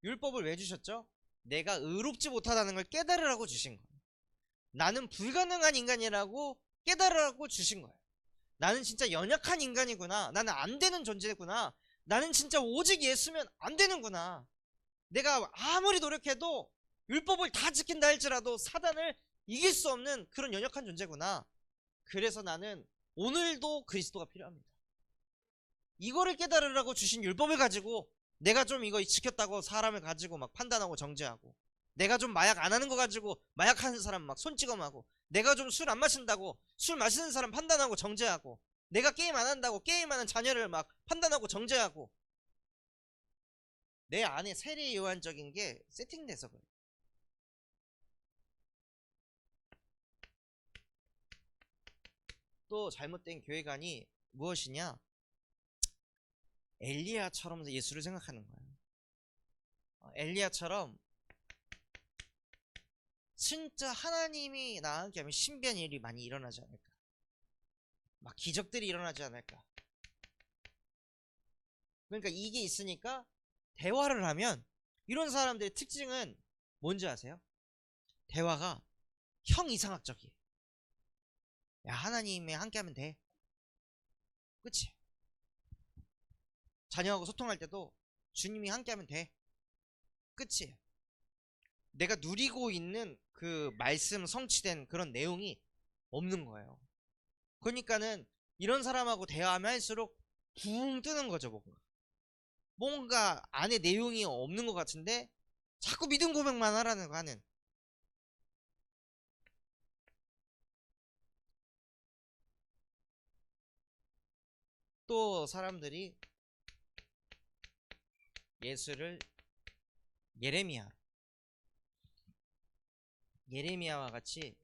율법을 왜 주셨죠? 내가 의롭지 못하다는 걸 깨달으라고 주신 거예요. 나는 불가능한 인간이라고 깨달으라고 주신 거예요. 나는 진짜 연약한 인간이구나. 나는 안 되는 존재구나. 나는 진짜 오직 예수면 안 되는구나. 내가 아무리 노력해도 율법을 다 지킨다 할지라도 사단을 이길 수 없는 그런 연약한 존재구나. 그래서 나는 오늘도 그리스도가 필요합니다. 이거를 깨달으라고 주신 율법을 가지고 내가 좀 이거 지켰다고 사람을 가지고 막 판단하고 정죄하고, 내가 좀 마약 안 하는 거 가지고 마약하는 사람 막 손찌검하고, 내가 좀 술 안 마신다고 술 마시는 사람 판단하고 정죄하고, 내가 게임 안 한다고 게임하는 자녀를 막 판단하고 정죄하고, 내 안에 세례 요한적인 게 세팅돼서 그래. 또 잘못된 교회관이 무엇이냐? 엘리야처럼 예수를 생각하는 거야. 엘리야처럼 진짜 하나님이 나와 함께하면 신비한 일이 많이 일어나지 않을까? 막 기적들이 일어나지 않을까? 그러니까 이게 있으니까 대화를 하면 이런 사람들의 특징은 뭔지 아세요? 대화가 형이상학적이에요. 야, 하나님이 함께하면 돼. 그치? 자녀하고 소통할 때도 주님이 함께하면 돼. 그치? 내가 누리고 있는 그 말씀 성취된 그런 내용이 없는 거예요. 그러니까는 이런 사람하고 대화하면 할수록 붕 뜨는 거죠, 뭔가 안에 내용이 없는 것 같은데 자꾸 믿음 고백만 하라는 거 하는. 또 사람들이 예수를 예레미야와 같이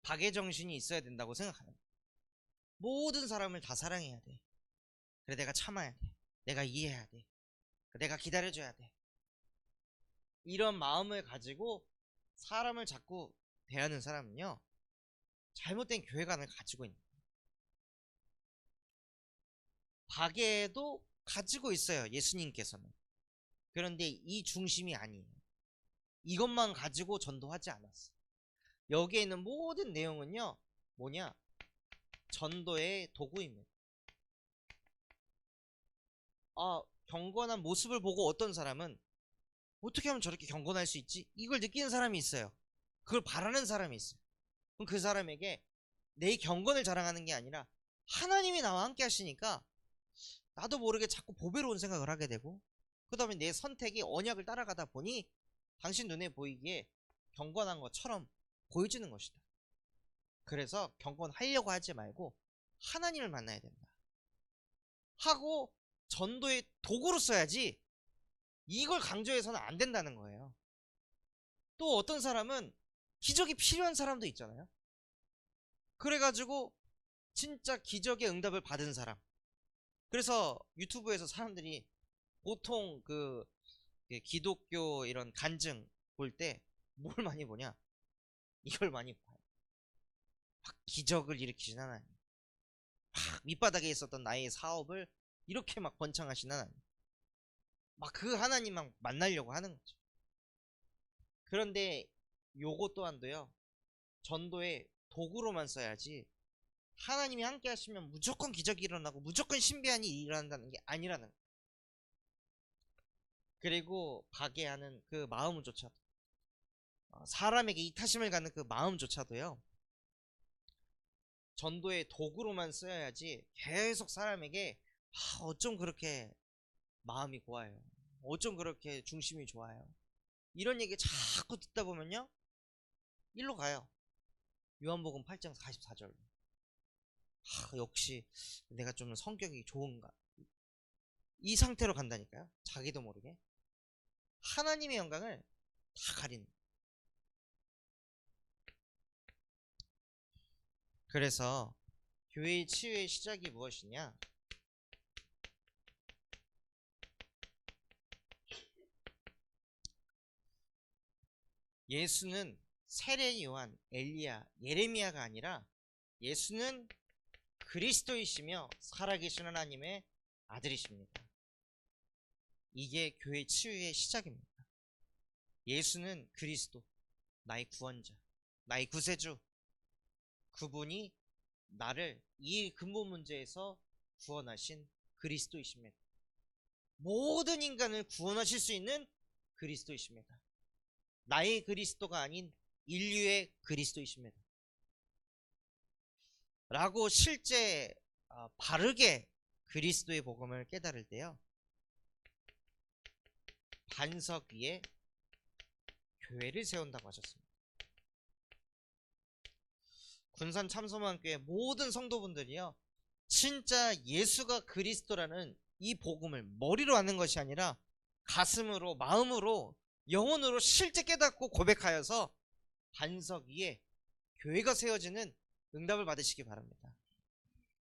박애 정신이 있어야 된다고 생각하는. 모든 사람을 다 사랑해야 돼. 그래, 내가 참아야 돼. 내가 이해해야 돼. 내가 기다려줘야 돼. 이런 마음을 가지고 사람을 자꾸 대하는 사람은요, 잘못된 교회관을 가지고 있는 거예요. 박애도 가지고 있어요, 예수님께서는. 그런데 이 중심이 아니에요. 이것만 가지고 전도하지 않았어. 여기에 있는 모든 내용은요, 뭐냐? 전도의 도구입니다. 경건한 모습을 보고 어떤 사람은 어떻게 하면 저렇게 경건할 수 있지? 이걸 느끼는 사람이 있어요. 그걸 바라는 사람이 있어요. 그럼 그 사람에게 내 경건을 자랑하는 게 아니라 하나님이 나와 함께 하시니까 나도 모르게 자꾸 보배로운 생각을 하게 되고, 그 다음에 내 선택이 언약을 따라가다 보니 당신 눈에 보이기에 경건한 것처럼 보여지는 것이다. 그래서 경건하려고 하지 말고 하나님을 만나야 된다 하고 전도의 도구로 써야지, 이걸 강조해서는 안 된다는 거예요. 또 어떤 사람은 기적이 필요한 사람도 있잖아요. 그래가지고 진짜 기적의 응답을 받은 사람. 그래서 유튜브에서 사람들이 보통 그 기독교 이런 간증 볼 때 뭘 많이 보냐? 이걸 많이 봐요. 막 기적을 일으키신 하나님, 막 밑바닥에 있었던 나의 사업을 이렇게 막 번창하신 하나님, 막 그 하나님만 만나려고 하는 거죠. 그런데 요거 또한도요, 전도의 도구로만 써야지 하나님이 함께 하시면 무조건 기적이 일어나고 무조건 신비한 일이 일어난다는 게 아니라는 거예요. 그리고 박애하는 그 마음조차도, 사람에게 이타심을 갖는 그 마음조차도요, 전도의 도구로만 쓰여야지 계속 사람에게 어쩜 그렇게 마음이 고와요, 어쩜 그렇게 중심이 좋아요, 이런 얘기 자꾸 듣다 보면요, 일로 가요. 요한복음 8장 44절. 역시 내가 좀 성격이 좋은가, 이 상태로 간다니까요. 자기도 모르게 하나님의 영광을 다 가리는. 그래서 교회의 치유의 시작이 무엇이냐? 예수는 세례 요한, 엘리야, 예레미야가 아니라 예수는 그리스도이시며 살아계신 하나님의 아들이십니다. 이게 교회 치유의 시작입니다. 예수는 그리스도, 나의 구원자, 나의 구세주, 그분이 나를 이 근본 문제에서 구원하신 그리스도이십니다. 모든 인간을 구원하실 수 있는 그리스도이십니다. 나의 그리스도가 아닌 인류의 그리스도이십니다. 라고 실제 바르게 그리스도의 복음을 깨달을 때요, 반석 위에 교회를 세운다고 하셨습니다. 군산 참소만교회 모든 성도분들이요, 진짜 예수가 그리스도라는 이 복음을 머리로 아는 것이 아니라 가슴으로, 마음으로, 영혼으로 실제 깨닫고 고백하여서 반석 위에 교회가 세워지는 응답을 받으시기 바랍니다.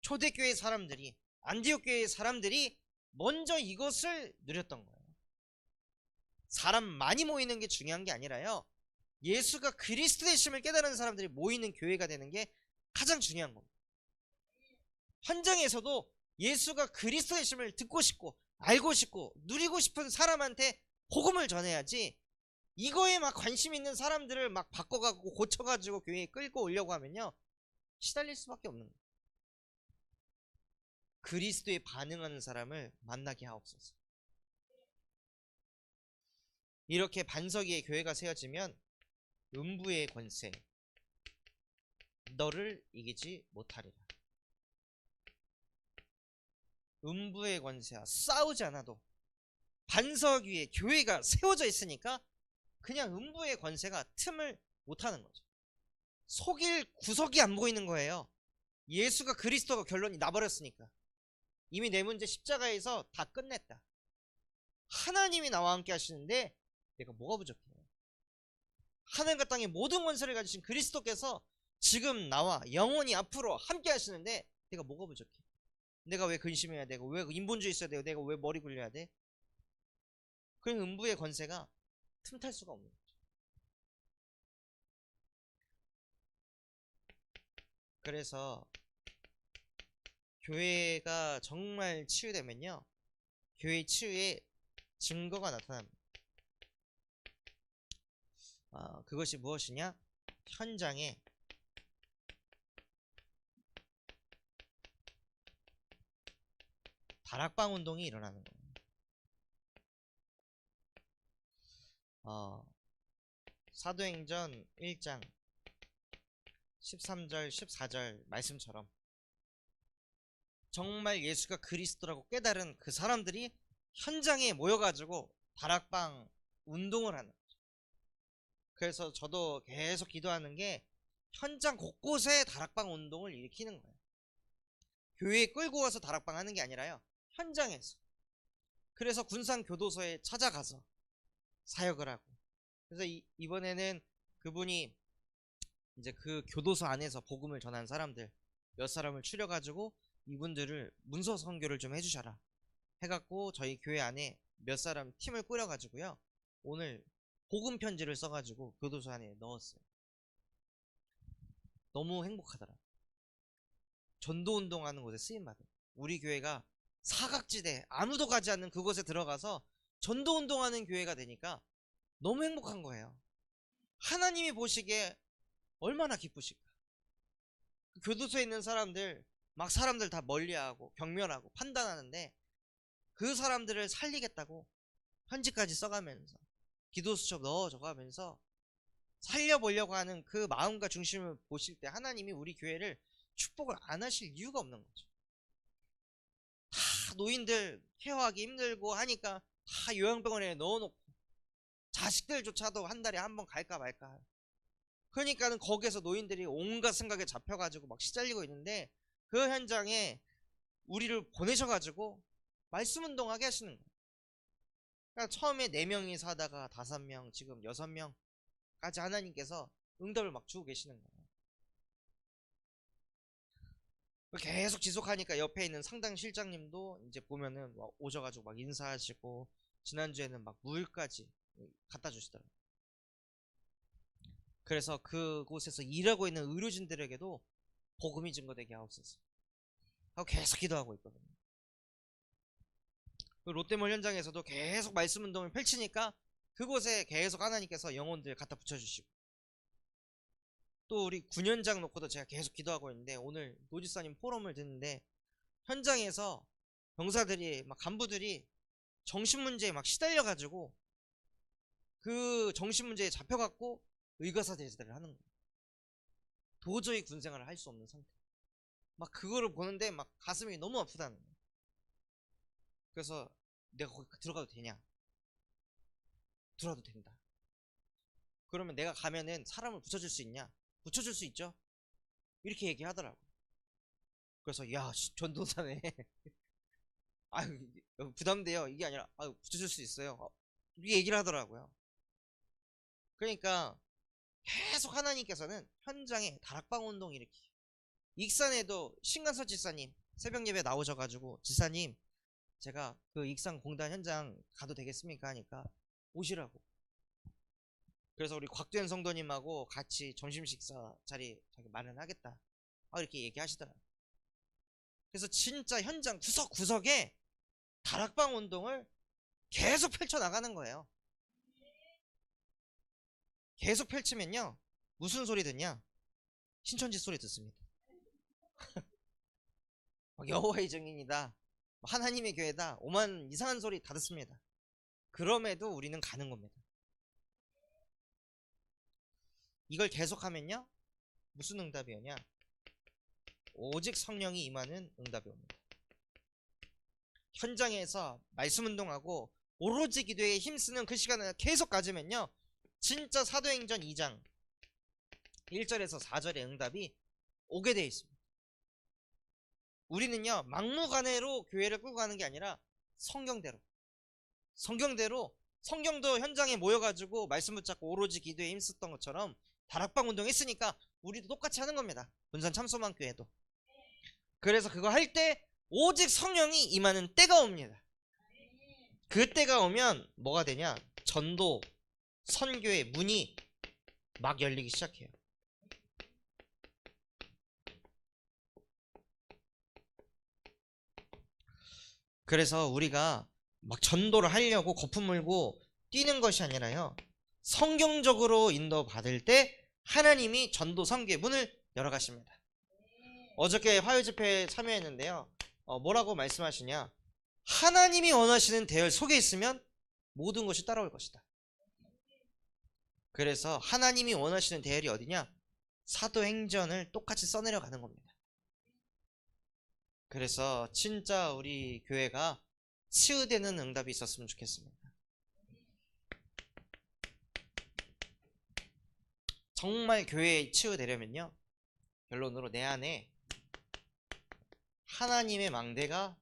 초대교회 사람들이, 안디옥 교회의 사람들이 먼저 이것을 누렸던 거예요. 사람 많이 모이는 게 중요한 게 아니라요, 예수가 그리스도 되심을 깨달은 사람들이 모이는 교회가 되는 게 가장 중요한 겁니다. 현장에서도 예수가 그리스도 되심을 듣고 싶고 알고 싶고 누리고 싶은 사람한테 복음을 전해야지, 이거에 막 관심 있는 사람들을 막 바꿔가고 고쳐가지고 교회에 끌고 오려고 하면요, 시달릴 수밖에 없는 거예요. 그리스도에 반응하는 사람을 만나게 하옵소서. 이렇게 반석 위에 교회가 세워지면 음부의 권세 너를 이기지 못하리라. 음부의 권세와 싸우지 않아도 반석 위에 교회가 세워져 있으니까 그냥 음부의 권세가 틈을 못하는 거죠. 속일 구석이 안 보이는 거예요. 예수가 그리스도가 결론이 나버렸으니까. 이미 내 문제 십자가에서 다 끝냈다. 하나님이 나와 함께 하시는데 내가 뭐가 부족해요? 하늘과 땅의 모든 권세를 가지신 그리스도께서 지금 나와 영원히 앞으로 함께 하시는데 내가 뭐가 부족해? 내가 왜 근심해야 되고, 왜 인본주의 있어야 되고, 내가 왜 머리 굴려야 돼? 그럼 음부의 권세가 틈탈 수가 없는 거죠. 그래서 교회가 정말 치유되면요, 교회 치유의 증거가 나타납니다. 그것이 무엇이냐? 현장에 다락방 운동이 일어나는 거예요. 사도행전 1장 13절 14절 말씀처럼 정말 예수가 그리스도라고 깨달은 그 사람들이 현장에 모여가지고 다락방 운동을 하는 거죠. 그래서 저도 계속 기도하는 게 현장 곳곳에 다락방 운동을 일으키는 거예요. 교회에 끌고 와서 다락방 하는 게 아니라요, 현장에서. 그래서 군산교도소에 찾아가서 사역을 하고, 그래서 이번에는 그분이 이제 그 교도소 안에서 복음을 전한 사람들 몇 사람을 추려가지고 이분들을 문서 선교를 좀 해주셔라 해갖고 저희 교회 안에 몇 사람 팀을 꾸려가지고요, 오늘 복음 편지를 써가지고 교도소 안에 넣었어요. 너무 행복하더라. 전도운동하는 곳에 쓰임받은, 우리 교회가 사각지대 아무도 가지 않는 그곳에 들어가서 전도운동하는 교회가 되니까 너무 행복한 거예요. 하나님이 보시기에 얼마나 기쁘실까. 교도소에 있는 사람들 막 사람들 다 멀리하고 경멸하고 판단하는데 그 사람들을 살리겠다고 편지까지 써가면서 기도 수첩 넣어줘가면서 살려보려고 하는 그 마음과 중심을 보실 때 하나님이 우리 교회를 축복을 안 하실 이유가 없는 거죠. 다 노인들 케어하기 힘들고 하니까 다 요양병원에 넣어놓고 자식들조차도 한 달에 한 번 갈까 말까. 그러니까는 거기에서 노인들이 온갖 생각에 잡혀가지고 막 시달리고 있는데 그 현장에 우리를 보내셔가지고 말씀 운동하게 하시는 거예요. 그러니까 처음에 4명이 사다가 5명, 지금 6명까지 하나님께서 응답을 막 주고 계시는 거예요. 계속 지속하니까 옆에 있는 상당 실장님도 이제 보면은 막 오셔가지고 막 인사하시고, 지난주에는 막 물까지 갖다 주시더라고요. 그래서 그곳에서 일하고 있는 의료진들에게도 복음이 증거되게 하옵소서 하고 계속 기도하고 있거든요. 롯데몰 현장에서도 계속 말씀 운동을 펼치니까 그곳에 계속 하나님께서 영혼들 갖다 붙여주시고, 또 우리 군현장 놓고도 제가 계속 기도하고 있는데 오늘 노지사님 포럼을 듣는데 현장에서 병사들이 막 간부들이 정신문제에 막 시달려가지고 그 정신문제에 잡혀갖고 의가사 제지를 하는 거예요. 도저히 군생활을 할 수 없는 상태. 막 그거를 보는데 막 가슴이 너무 아프다는 거예요. 그래서 내가 거기 들어가도 되냐? 들어가도 된다. 그러면 내가 가면은 사람을 붙여줄 수 있냐? 붙여줄 수 있죠? 이렇게 얘기하더라고. 그래서 야, 전도사네. 아유 부담돼요 이게 아니라 아유 붙여줄 수 있어요. 이렇게 얘기를 하더라고요. 그러니까 계속 하나님께서는 현장에 다락방 운동 일으키고, 익산에도 신관섭 지사님 새벽 예배 나오셔가지고 지사님 제가 그 익산 공단 현장 가도 되겠습니까 하니까 오시라고. 그래서 우리 곽두현 성도님하고 같이 점심 식사 자리 자기 마련하겠다 이렇게 얘기하시더라고요. 그래서 진짜 현장 구석구석에 다락방 운동을 계속 펼쳐나가는 거예요. 계속 펼치면요 무슨 소리 듣냐? 신천지 소리 듣습니다. 여호와의 증인이다, 하나님의 교회다, 오만 이상한 소리 다 듣습니다. 그럼에도 우리는 가는 겁니다. 이걸 계속하면요 무슨 응답이 오냐? 오직 성령이 임하는 응답이 옵니다. 현장에서 말씀 운동하고 오로지 기도에 힘쓰는 그 시간을 계속 가지면요 진짜 사도행전 2장 1절에서 4절의 응답이 오게 되어 있습니다. 우리는요 막무가내로 교회를 끌고 가는 게 아니라 성경대로 성경도 현장에 모여가지고 말씀 붙잡고 오로지 기도에 힘썼던 것처럼 다락방 운동 했으니까 우리도 똑같이 하는 겁니다. 군산 참소망교회도. 그래서 그거 할 때 오직 성령이 임하는 때가 옵니다. 그 때가 오면 뭐가 되냐? 전도 선교의 문이 막 열리기 시작해요. 그래서 우리가 막 전도를 하려고 거품 물고 뛰는 것이 아니라요 성경적으로 인도받을 때 하나님이 전도 선교의 문을 열어가십니다. 어저께 화요집회에 참여했는데요 뭐라고 말씀하시냐? 하나님이 원하시는 대열 속에 있으면 모든 것이 따라올 것이다. 그래서 하나님이 원하시는 대열이 어디냐? 사도행전을 똑같이 써내려 가는 겁니다. 그래서 진짜 우리 교회가 치유되는 응답이 있었으면 좋겠습니다. 정말 교회에 치유되려면요 결론으로 내 안에 하나님의 망대가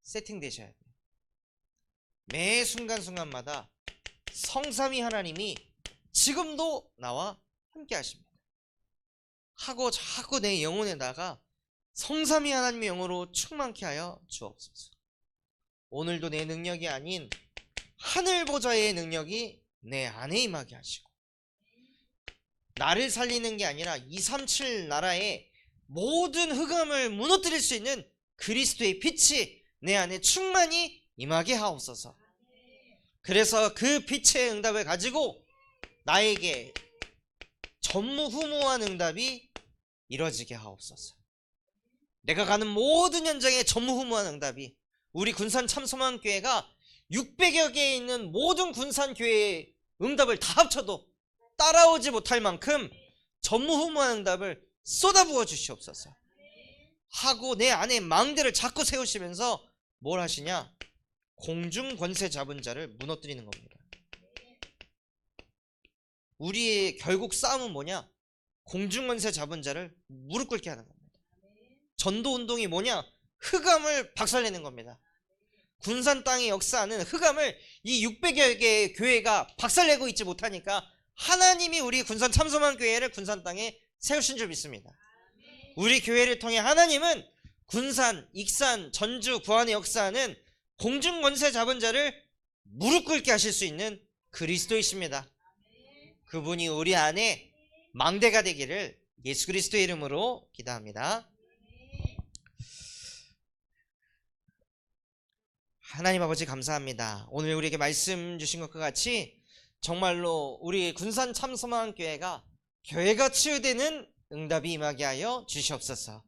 세팅되셔야 돼요. 매 순간순간마다 성삼위 하나님이 지금도 나와 함께 하십니다. 하고 자꾸 내 영혼에다가 성삼위 하나님의 영으로 충만케 하여 주옵소서. 오늘도 내 능력이 아닌 하늘 보좌의 능력이 내 안에 임하게 하시고, 나를 살리는 게 아니라 237 나라의 모든 흑암을 무너뜨릴 수 있는 그리스도의 빛이 내 안에 충만히 임하게 하옵소서. 그래서 그 빛의 응답을 가지고 나에게 전무후무한 응답이 이뤄지게 하옵소서. 내가 가는 모든 현장에 전무후무한 응답이, 우리 군산 참소망교회가 600여 개에 있는 모든 군산교회의 응답을 다 합쳐도 따라오지 못할 만큼 전무후무한 응답을 쏟아부어 주시옵소서. 하고 내 안에 망대를 자꾸 세우시면서 뭘 하시냐? 공중 권세 잡은 자를 무너뜨리는 겁니다. 우리의 결국 싸움은 뭐냐? 공중 권세 잡은 자를 무릎 꿇게 하는 겁니다. 전도 운동이 뭐냐? 흑암을 박살내는 겁니다. 군산 땅에 역사하는 흑암을 이 600여 개의 교회가 박살내고 있지 못하니까 하나님이 우리 군산 참소망교회를 군산 땅에 세우신 줄 믿습니다. 우리 교회를 통해 하나님은 군산, 익산, 전주, 부안에 역사하는 공중 권세 잡은 자를 무릎 꿇게 하실 수 있는 그리스도이십니다. 그분이 우리 안에 망대가 되기를 예수 그리스도의 이름으로 기도합니다. 하나님 아버지 감사합니다. 오늘 우리에게 말씀 주신 것과 같이 정말로 우리 군산 참소망교회가 교회가 치유되는 응답이 임하게 하여 주시옵소서.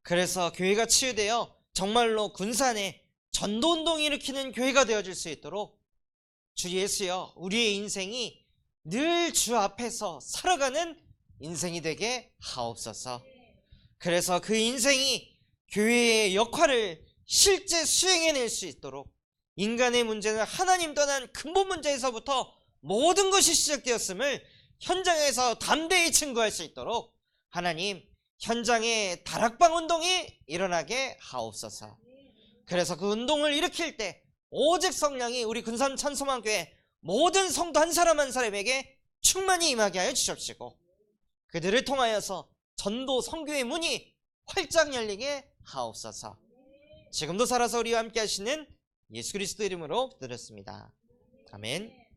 그래서 교회가 치유되어 정말로 군산에 전도운동을 일으키는 교회가 되어질 수 있도록 주 예수여, 우리의 인생이 늘 주 앞에서 살아가는 인생이 되게 하옵소서. 그래서 그 인생이 교회의 역할을 실제 수행해낼 수 있도록, 인간의 문제는 하나님 떠난 근본 문제에서부터 모든 것이 시작되었음을 현장에서 담대히 증거할 수 있도록 하나님 현장에 다락방 운동이 일어나게 하옵소서. 그래서 그 운동을 일으킬 때 오직 성령이 우리 군산 찬송왕교회 모든 성도 한 사람 한 사람에게 충만히 임하게 하여 주십시고, 그들을 통하여서 전도 선교의 문이 활짝 열리게 하옵소서. 지금도 살아서 우리와 함께 하시는 예수 그리스도 이름으로 기도드렸습니다. 아멘.